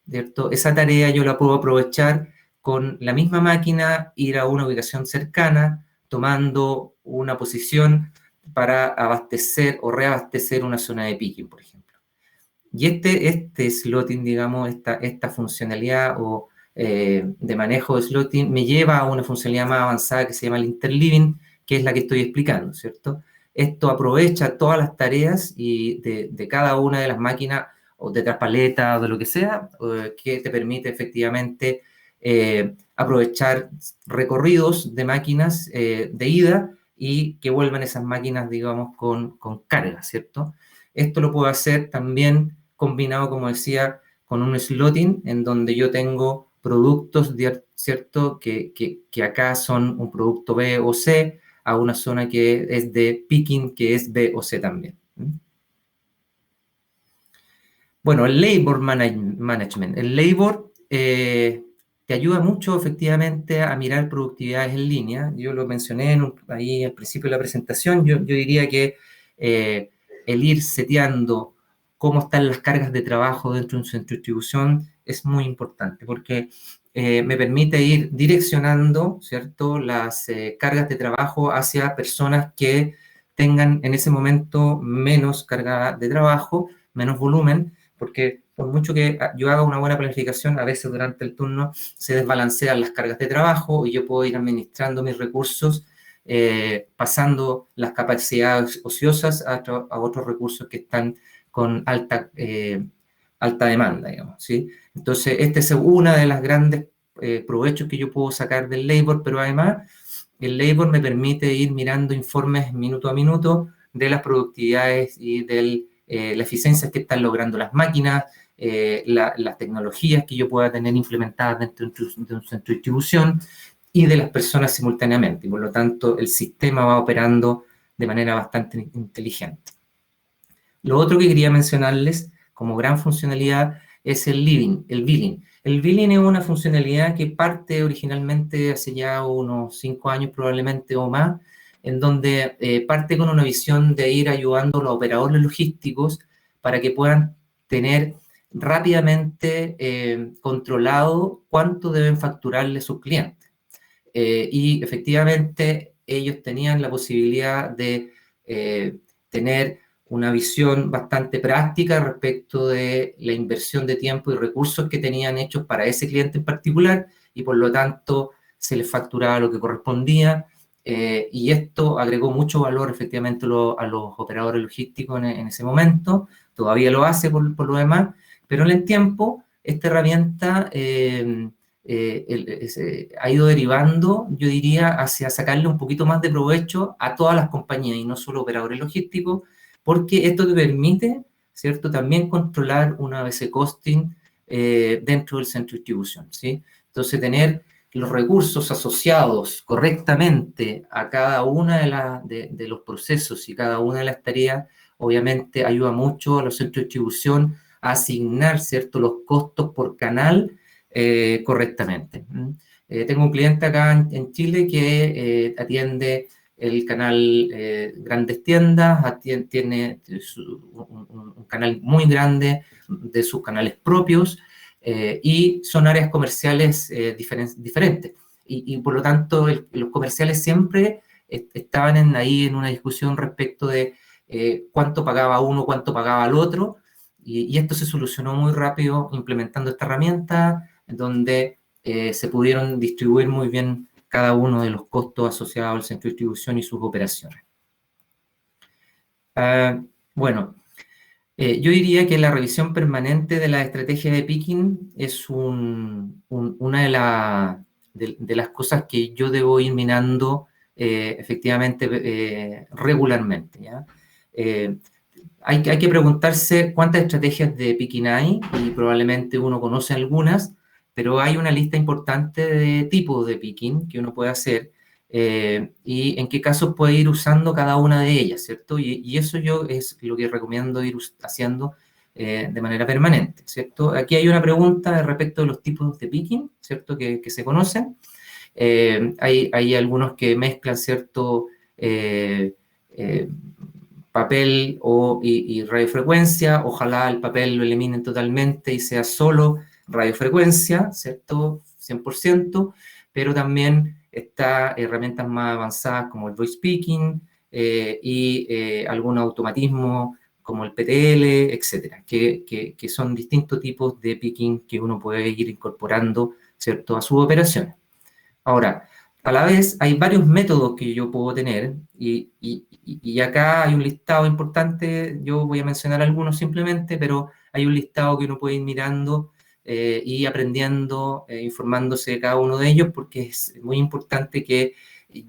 ¿cierto? Esa tarea yo la puedo aprovechar con la misma máquina, ir a una ubicación cercana, tomando una posición para abastecer o reabastecer una zona de picking, por ejemplo. Y este slotting, digamos, esta funcionalidad de manejo de slotting me lleva a una funcionalidad más avanzada que se llama el interleaving, que es la que estoy explicando, ¿cierto? Esto aprovecha todas las tareas y de cada una de las máquinas, o de traspaleta, o de lo que sea, que te permite efectivamente aprovechar recorridos de máquinas de ida y que vuelvan esas máquinas, digamos, con carga, ¿cierto? Esto lo puedo hacer también combinado, como decía, con un slotting, en donde yo tengo productos, ¿cierto?, que acá son un producto B o C, a una zona que es de picking, que es B o C también. Bueno, el labor management. El labor te ayuda mucho, efectivamente, a mirar productividades en línea. Yo lo mencioné ahí al principio de la presentación. Yo diría que el ir seteando cómo están las cargas de trabajo dentro de un centro de distribución es muy importante, porque me permite ir direccionando, ¿cierto?, las cargas de trabajo hacia personas que tengan en ese momento menos carga de trabajo, menos volumen, porque por mucho que yo haga una buena planificación, a veces durante el turno se desbalancean las cargas de trabajo y yo puedo ir administrando mis recursos, pasando las capacidades ociosas a otros recursos que están con alta demanda, digamos, ¿sí? Entonces, esta es una de las grandes provechos que yo puedo sacar del labor, pero además el labor me permite ir mirando informes minuto a minuto de las productividades y de la eficiencia que están logrando las máquinas, las tecnologías que yo pueda tener implementadas dentro de un centro de distribución y de las personas simultáneamente. Y por lo tanto, el sistema va operando de manera bastante inteligente. Lo otro que quería mencionarles como gran funcionalidad es el billing. El billing es una funcionalidad que parte originalmente hace ya unos 5 años probablemente o más, en donde parte con una visión de ir ayudando a los operadores logísticos para que puedan tener rápidamente controlado cuánto deben facturarle sus clientes. Y efectivamente ellos tenían la posibilidad de tener una visión bastante práctica respecto de la inversión de tiempo y recursos que tenían hechos para ese cliente en particular, y por lo tanto se les facturaba lo que correspondía, y esto agregó mucho valor efectivamente a los operadores logísticos en ese momento. Todavía lo hace por lo demás, pero en el tiempo esta herramienta ha ido derivando, yo diría, hacia sacarle un poquito más de provecho a todas las compañías y no solo operadores logísticos, porque esto te permite, ¿cierto?, también controlar un ABC costing dentro del centro de distribución, ¿sí? Entonces, tener los recursos asociados correctamente a cada una de los procesos y cada una de las tareas, obviamente ayuda mucho a los centros de distribución a asignar, ¿cierto?, los costos por canal correctamente. Tengo un cliente acá en Chile que atiende el canal Grandes Tiendas, tiene un canal muy grande de sus canales propios, y son áreas comerciales diferentes. Y por lo tanto, los comerciales siempre estaban ahí en una discusión respecto de cuánto pagaba uno, cuánto pagaba el otro, y esto se solucionó muy rápido implementando esta herramienta, en donde se pudieron distribuir muy bien cada uno de los costos asociados al centro de distribución y sus operaciones. Bueno, yo diría que la revisión permanente de la estrategia de picking es una de las cosas que yo debo ir minando efectivamente regularmente, ¿ya? Hay que preguntarse cuántas estrategias de picking hay, y probablemente uno conoce algunas, pero hay una lista importante de tipos de picking que uno puede hacer, y en qué casos puede ir usando cada una de ellas, ¿cierto? Y eso yo es lo que recomiendo ir haciendo de manera permanente, ¿cierto? Aquí hay una pregunta respecto de los tipos de picking, ¿cierto? Que se conocen. Hay algunos que mezclan, ¿cierto? Papel y radiofrecuencia. Ojalá el papel lo eliminen totalmente y sea solo radiofrecuencia, ¿cierto? 100%, pero también está herramientas más avanzadas como el voice picking y algún automatismo como el PTL, etcétera, que son distintos tipos de picking que uno puede ir incorporando, ¿cierto?, a sus operaciones. Ahora, a la vez hay varios métodos que yo puedo tener y acá hay un listado importante. Yo voy a mencionar algunos simplemente, pero hay un listado que uno puede ir mirando y aprendiendo, informándose de cada uno de ellos, porque es muy importante que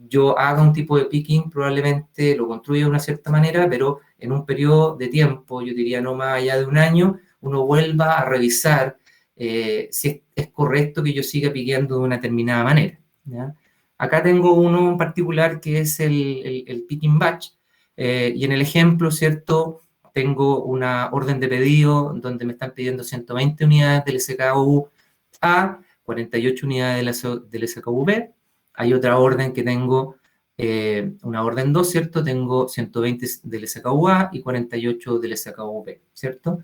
yo haga un tipo de picking, probablemente lo construya de una cierta manera, pero en un periodo de tiempo, yo diría no más allá de un año, uno vuelva a revisar si es correcto que yo siga piqueando de una determinada manera, ¿ya? Acá tengo uno en particular que es el picking batch, y en el ejemplo, ¿cierto?, tengo una orden de pedido donde me están pidiendo 120 unidades del SKU A, 48 unidades del SKU B. Hay otra orden que tengo, una orden 2, ¿cierto? Tengo 120 del SKU A y 48 del SKU B, ¿cierto?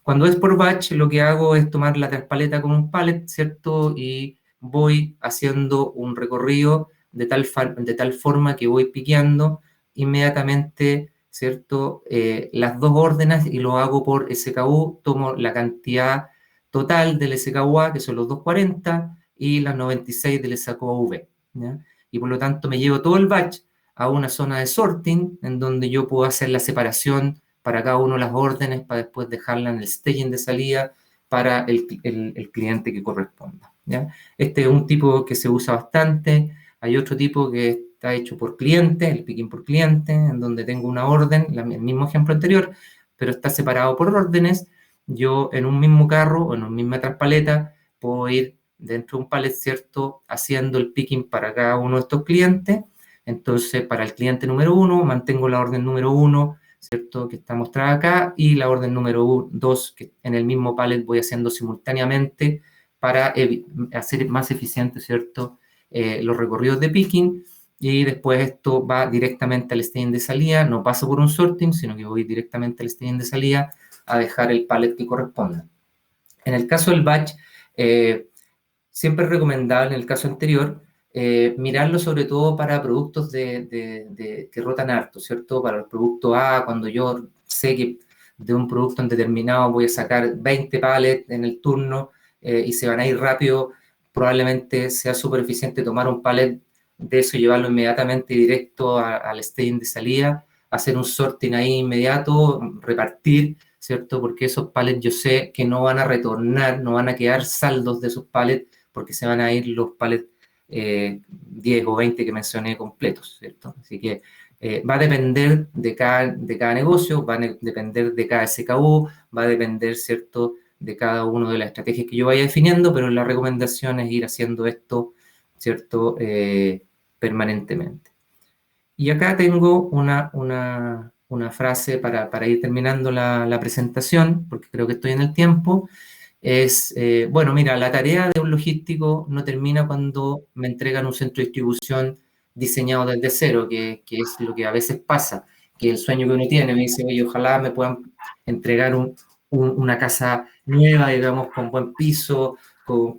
Cuando es por batch, lo que hago es tomar la traspaleta con un pallet, ¿cierto? Y voy haciendo un recorrido de tal forma que voy piqueando inmediatamente, ¿cierto? Las dos órdenes, y lo hago por SKU. Tomo la cantidad total del SKU-A, que son los 240, y las 96 del SKU-B, ¿ya? Y por lo tanto me llevo todo el batch a una zona de sorting, en donde yo puedo hacer la separación para cada una de las órdenes, para después dejarla en el staging de salida para el cliente que corresponda, ¿ya? Este es un tipo que se usa bastante. Hay otro tipo que está hecho por cliente, el picking por cliente, en donde tengo una orden, el mismo ejemplo anterior, pero está separado por órdenes. Yo en un mismo carro o en una misma traspaleta puedo ir dentro de un pallet, ¿cierto?, haciendo el picking para cada uno de estos clientes. Entonces, para el cliente número 1, mantengo la orden número 1, ¿cierto?, que está mostrada acá, y la orden número 2, que en el mismo pallet voy haciendo simultáneamente para hacer más eficiente, ¿cierto?, los recorridos de picking. Y después esto va directamente al staging de salida. No paso por un sorting, sino que voy directamente al staging de salida a dejar el pallet que corresponda. En el caso del batch, siempre es recomendable, en el caso anterior, mirarlo sobre todo para productos que rotan harto, ¿cierto? Para el producto A, cuando yo sé que de un producto determinado voy a sacar 20 pallets en el turno y se van a ir rápido, probablemente sea súper eficiente tomar un pallet de eso y llevarlo inmediatamente directo al staging de salida, hacer un sorting ahí inmediato, repartir, ¿cierto? Porque esos pallets yo sé que no van a retornar, no van a quedar saldos de esos pallets, porque se van a ir los pallets 10 o 20 que mencioné completos, ¿cierto? Así que va a depender de cada negocio, va a depender de cada SKU, va a depender, ¿cierto?, de cada una de las estrategias que yo vaya definiendo, pero la recomendación es ir haciendo esto, ¿cierto?, permanentemente. Y acá tengo una frase para ir terminando la presentación, porque creo que estoy en el tiempo. Es, bueno, mira, la tarea de un logístico no termina cuando me entregan un centro de distribución diseñado desde cero, que es lo que a veces pasa, que el sueño que uno tiene, me dice, oye, ojalá me puedan entregar una casa nueva, digamos, con buen piso, con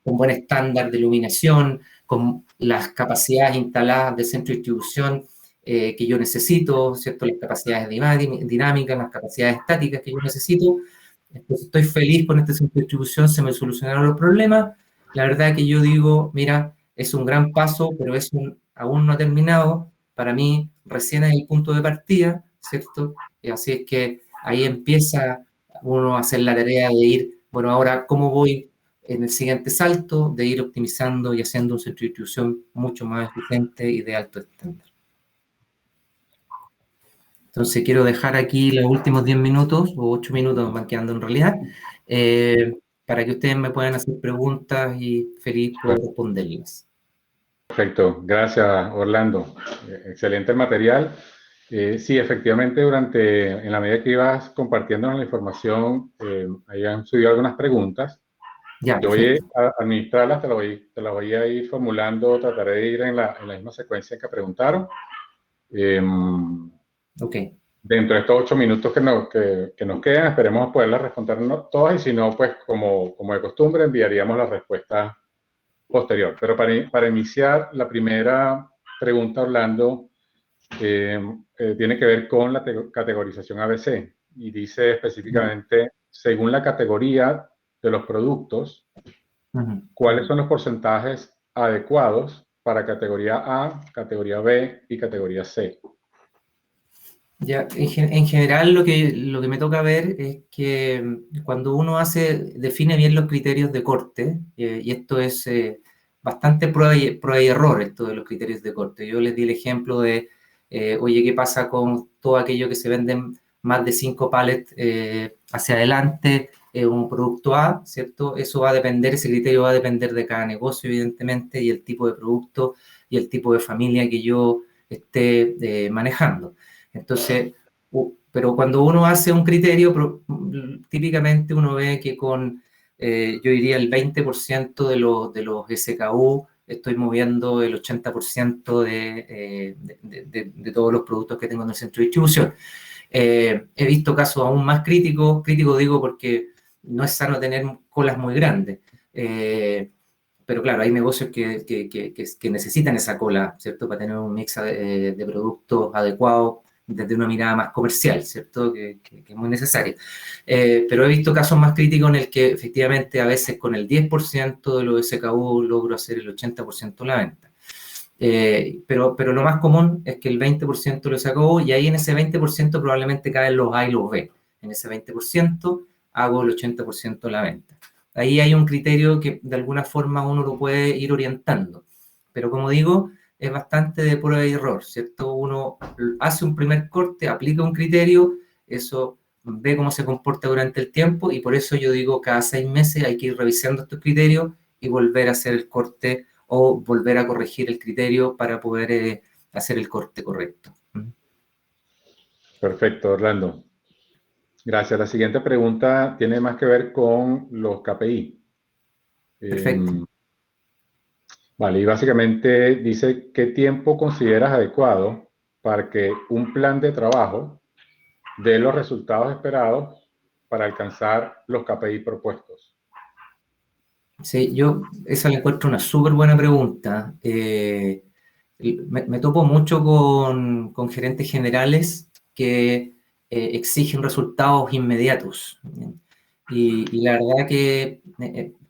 buen estándar de iluminación, con las capacidades instaladas del centro de distribución que yo necesito, ¿cierto? Las capacidades dinámicas, las capacidades estáticas que yo necesito. Entonces, estoy feliz con este centro de distribución, se me solucionaron los problemas. La verdad que yo digo, mira, es un gran paso, pero aún no ha terminado. Para mí, recién es el punto de partida, ¿cierto? Y así es que ahí empieza uno a hacer la tarea de ir, bueno, ahora, ¿cómo voy en el siguiente salto? De ir optimizando y haciendo un centro de distribución mucho más eficiente y de alto estándar. Entonces, quiero dejar aquí los últimos 10 minutos, o 8 minutos van quedando en realidad, para que ustedes me puedan hacer preguntas y feliz poder responderlas. Perfecto, gracias Orlando. Excelente el material. Sí, efectivamente, en la medida que ibas compartiéndonos la información, ahí han subido algunas preguntas. Ya, yo voy a administrarlas, te las voy a ir formulando, trataré de ir en la misma secuencia en que preguntaron. Ok. Dentro de estos 8 minutos que nos quedan, esperemos poderlas responder todas, y si no, pues como de costumbre, enviaríamos la respuesta posterior. Pero para iniciar, la primera pregunta, Orlando, tiene que ver con la categorización ABC, y dice específicamente, según la categoría de los productos, ¿cuáles son los porcentajes adecuados para categoría A, categoría B y categoría C? Ya, en general lo que me toca ver es que cuando uno define bien los criterios de corte, y esto es bastante prueba y error, esto de los criterios de corte. Yo les di el ejemplo de, oye, ¿qué pasa con todo aquello que se venden más de 5 pallets hacia adelante, un producto A, ¿cierto? Eso va a depender, ese criterio va a depender de cada negocio, evidentemente, y el tipo de producto y el tipo de familia que yo esté manejando. Entonces, pero cuando uno hace un criterio, típicamente uno ve que con, yo diría, el 20% de los SKU, estoy moviendo el 80% de todos los productos que tengo en el centro de distribución. He visto casos aún más críticos digo porque no es sano tener colas muy grandes, pero claro, hay negocios que necesitan esa cola, ¿cierto? Para tener un mix de productos adecuados desde una mirada más comercial, ¿cierto? Que es muy necesaria. Pero he visto casos más críticos en el que efectivamente a veces con el 10% de los SKU logro hacer el 80% de la venta. Pero lo más común es que el 20% lo SKU, y ahí en ese 20% probablemente caen los A y los B. En ese 20% hago el 80% de la venta. Ahí hay un criterio que de alguna forma uno lo puede ir orientando. Pero como digo, es bastante de prueba y error, ¿cierto? Uno hace un primer corte, aplica un criterio, eso ve cómo se comporta durante el tiempo, y por eso yo digo cada 6 meses hay que ir revisando estos criterios y volver a hacer el corte o volver a corregir el criterio para poder hacer el corte correcto. Perfecto, Orlando. Gracias. La siguiente pregunta tiene más que ver con los KPI. Perfecto. Vale, y básicamente dice, ¿qué tiempo consideras adecuado para que un plan de trabajo dé los resultados esperados para alcanzar los KPI propuestos? Sí, yo esa la encuentro una súper buena pregunta. Me topo mucho con gerentes generales que exigen resultados inmediatos. Y la verdad que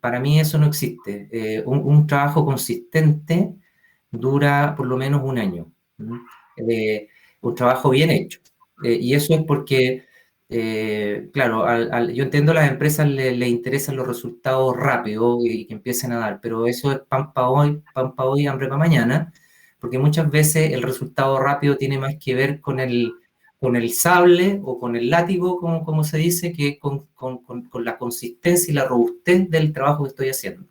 para mí eso no existe. Un trabajo consistente dura por lo menos un año. Un trabajo bien hecho. Y eso es porque, claro, yo entiendo a las empresas le interesan los resultados rápidos y que empiecen a dar, pero eso es pan para hoy, hambre para mañana, porque muchas veces el resultado rápido tiene más que ver con el sable o con el látigo, como se dice, que con la consistencia y la robustez del trabajo que estoy haciendo.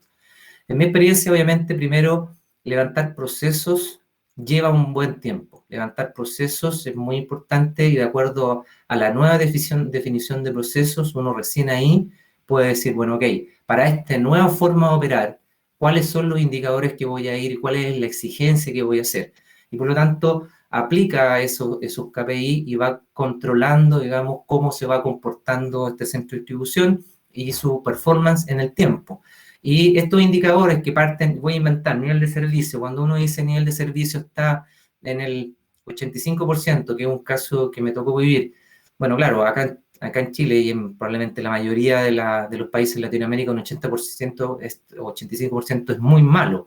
En mi experiencia, obviamente, primero, levantar procesos lleva un buen tiempo. Levantar procesos es muy importante, y de acuerdo a la nueva definición de procesos, uno recién ahí puede decir, bueno, ok, para esta nueva forma de operar, ¿cuáles son los indicadores que voy a ir? ¿Cuál es la exigencia que voy a hacer? Y por lo tanto, aplica esos KPI y va controlando, digamos, cómo se va comportando este centro de distribución y su performance en el tiempo. Y estos indicadores que parten, voy a inventar, nivel de servicio, cuando uno dice nivel de servicio está en el 85%, que es un caso que me tocó vivir. Bueno, claro, acá en Chile y probablemente la mayoría de los países de Latinoamérica, un 80% o 85% es muy malo.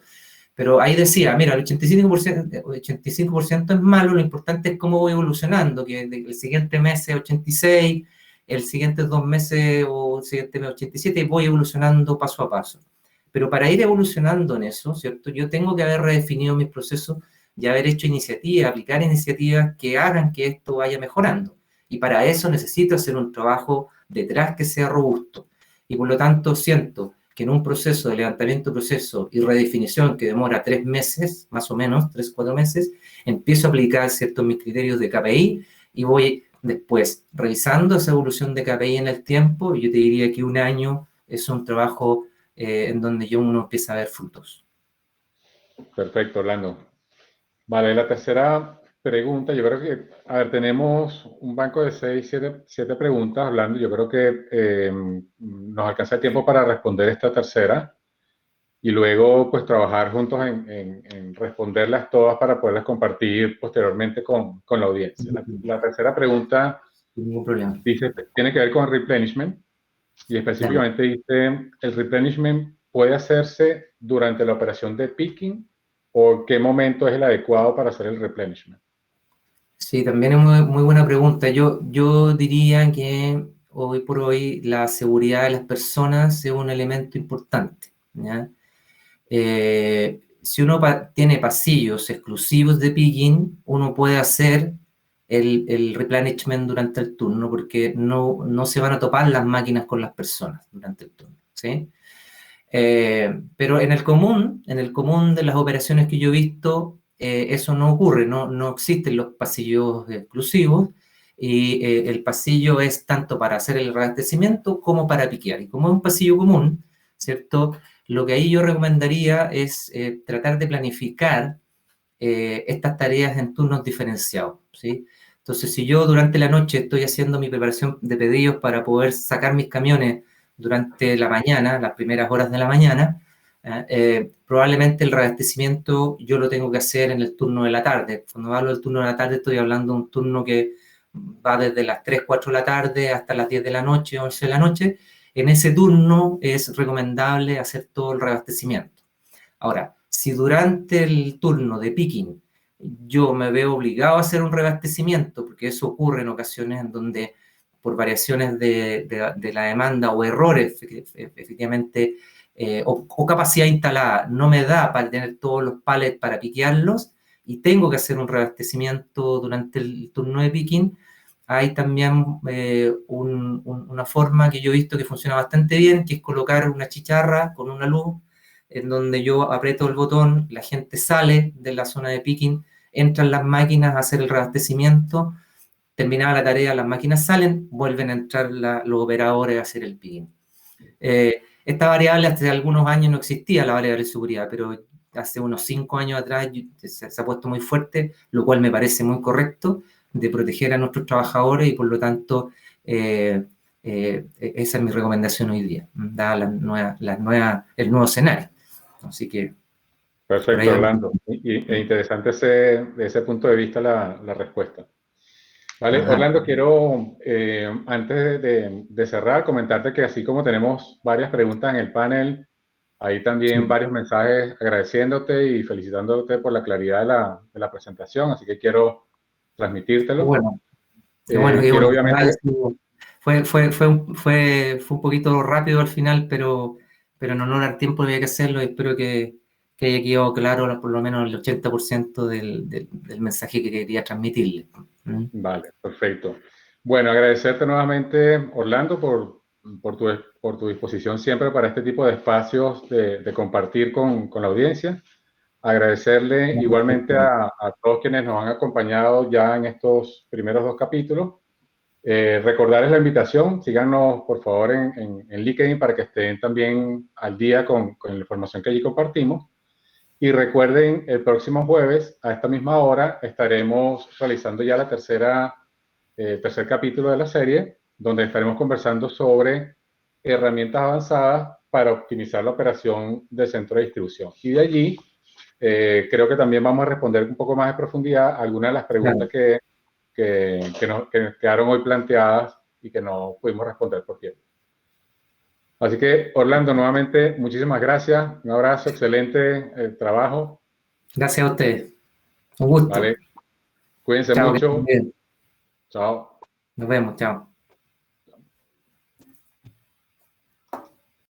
Pero ahí decía, mira, el 85% es malo, lo importante es cómo voy evolucionando, que el siguiente mes es 86, el siguiente 2 meses o el siguiente mes 87, y voy evolucionando paso a paso. Pero para ir evolucionando en eso, ¿cierto? Yo tengo que haber redefinido mis procesos y haber hecho iniciativas, aplicar iniciativas que hagan que esto vaya mejorando. Y para eso necesito hacer un trabajo detrás que sea robusto. Y por lo tanto siento que en un proceso de levantamiento de proceso y redefinición que demora 3 meses, más o menos, 3, 4 meses, empiezo a aplicar ciertos mis criterios de KPI y voy después revisando esa evolución de KPI en el tiempo, y yo te diría que un año es un trabajo en donde uno empieza a ver frutos. Perfecto, Orlando. Vale, la tercera pregunta, yo creo que, a ver, tenemos un banco de 6, 7 preguntas, Orlando. Yo creo que nos alcanza el tiempo para responder esta tercera y luego pues trabajar juntos en responderlas todas para poderlas compartir posteriormente con la audiencia. La tercera pregunta Sin ningún problema. dice, tiene que ver con replenishment y específicamente dice, ¿el replenishment puede hacerse durante la operación de picking o qué momento es el adecuado para hacer el replenishment? Sí, también es muy, muy buena pregunta. Yo diría que hoy por hoy la seguridad de las personas es un elemento importante, ¿ya? Si uno tiene pasillos exclusivos de picking, uno puede hacer el replenishment durante el turno porque no se van a topar las máquinas con las personas durante el turno, ¿sí? Pero en el común de las operaciones que yo he visto, eso no ocurre, no existen los pasillos exclusivos y el pasillo es tanto para hacer el reabastecimiento como para piquear. Y como es un pasillo común, ¿cierto? Lo que ahí yo recomendaría es tratar de planificar estas tareas en turnos diferenciados, ¿sí? Entonces, si yo durante la noche estoy haciendo mi preparación de pedidos para poder sacar mis camiones durante la mañana, las primeras horas de la mañana, probablemente el reabastecimiento yo lo tengo que hacer en el turno de la tarde. Cuando hablo del turno de la tarde estoy hablando de un turno que va desde las 3, 4 de la tarde hasta las 10 de la noche, 11 de la noche. En ese turno es recomendable hacer todo el reabastecimiento. Ahora, si durante el turno de picking yo me veo obligado a hacer un reabastecimiento, porque eso ocurre en ocasiones en donde por variaciones de la demanda o errores, efectivamente, o capacidad instalada, no me da para tener todos los pallets para piquearlos y tengo que hacer un reabastecimiento durante el turno de picking. Hay también una forma que yo he visto que funciona bastante bien, que es colocar una chicharra con una luz en donde yo aprieto el botón, la gente sale de la zona de picking, entran las máquinas a hacer el reabastecimiento, terminada la tarea, las máquinas salen, vuelven a entrar los operadores a hacer el picking. Esta variable hace algunos años no existía, la variable de seguridad, pero hace unos 5 años atrás se ha puesto muy fuerte, lo cual me parece muy correcto, de proteger a nuestros trabajadores y por lo tanto esa es mi recomendación hoy día, dada el nuevo escenario. Así que... Perfecto, Orlando. Interesante de ese punto de vista la respuesta. Vale, Ajá. Orlando, quiero, antes de cerrar, comentarte que así como tenemos varias preguntas en el panel, hay también varios mensajes agradeciéndote y felicitándote por la claridad de la presentación, así que quiero transmitírtelo. Bueno, Quiero obviamente... Fue un poquito rápido al final, pero en honor al tiempo había que hacerlo y espero que haya quedado claro por lo menos el 80% del mensaje que quería transmitirle. Vale, perfecto. Bueno, agradecerte nuevamente, Orlando, por tu disposición siempre para este tipo de espacios de compartir con la audiencia. Agradecerle igualmente a todos quienes nos han acompañado ya en estos primeros 2 capítulos. Recordarles la invitación, síganos por favor en LinkedIn para que estén también al día con la información que allí compartimos. Y recuerden, el próximo jueves a esta misma hora estaremos realizando ya la tercer capítulo de la serie, donde estaremos conversando sobre herramientas avanzadas para optimizar la operación del centro de distribución. Y de allí creo que también vamos a responder un poco más de profundidad algunas de las preguntas que quedaron hoy planteadas y que no pudimos responder por tiempo. Así que, Orlando, nuevamente, muchísimas gracias. Un abrazo, excelente trabajo. Gracias a ustedes. Un gusto. Vale. Cuídense Chao, que estén mucho. bien. Chao. Nos vemos. Chao.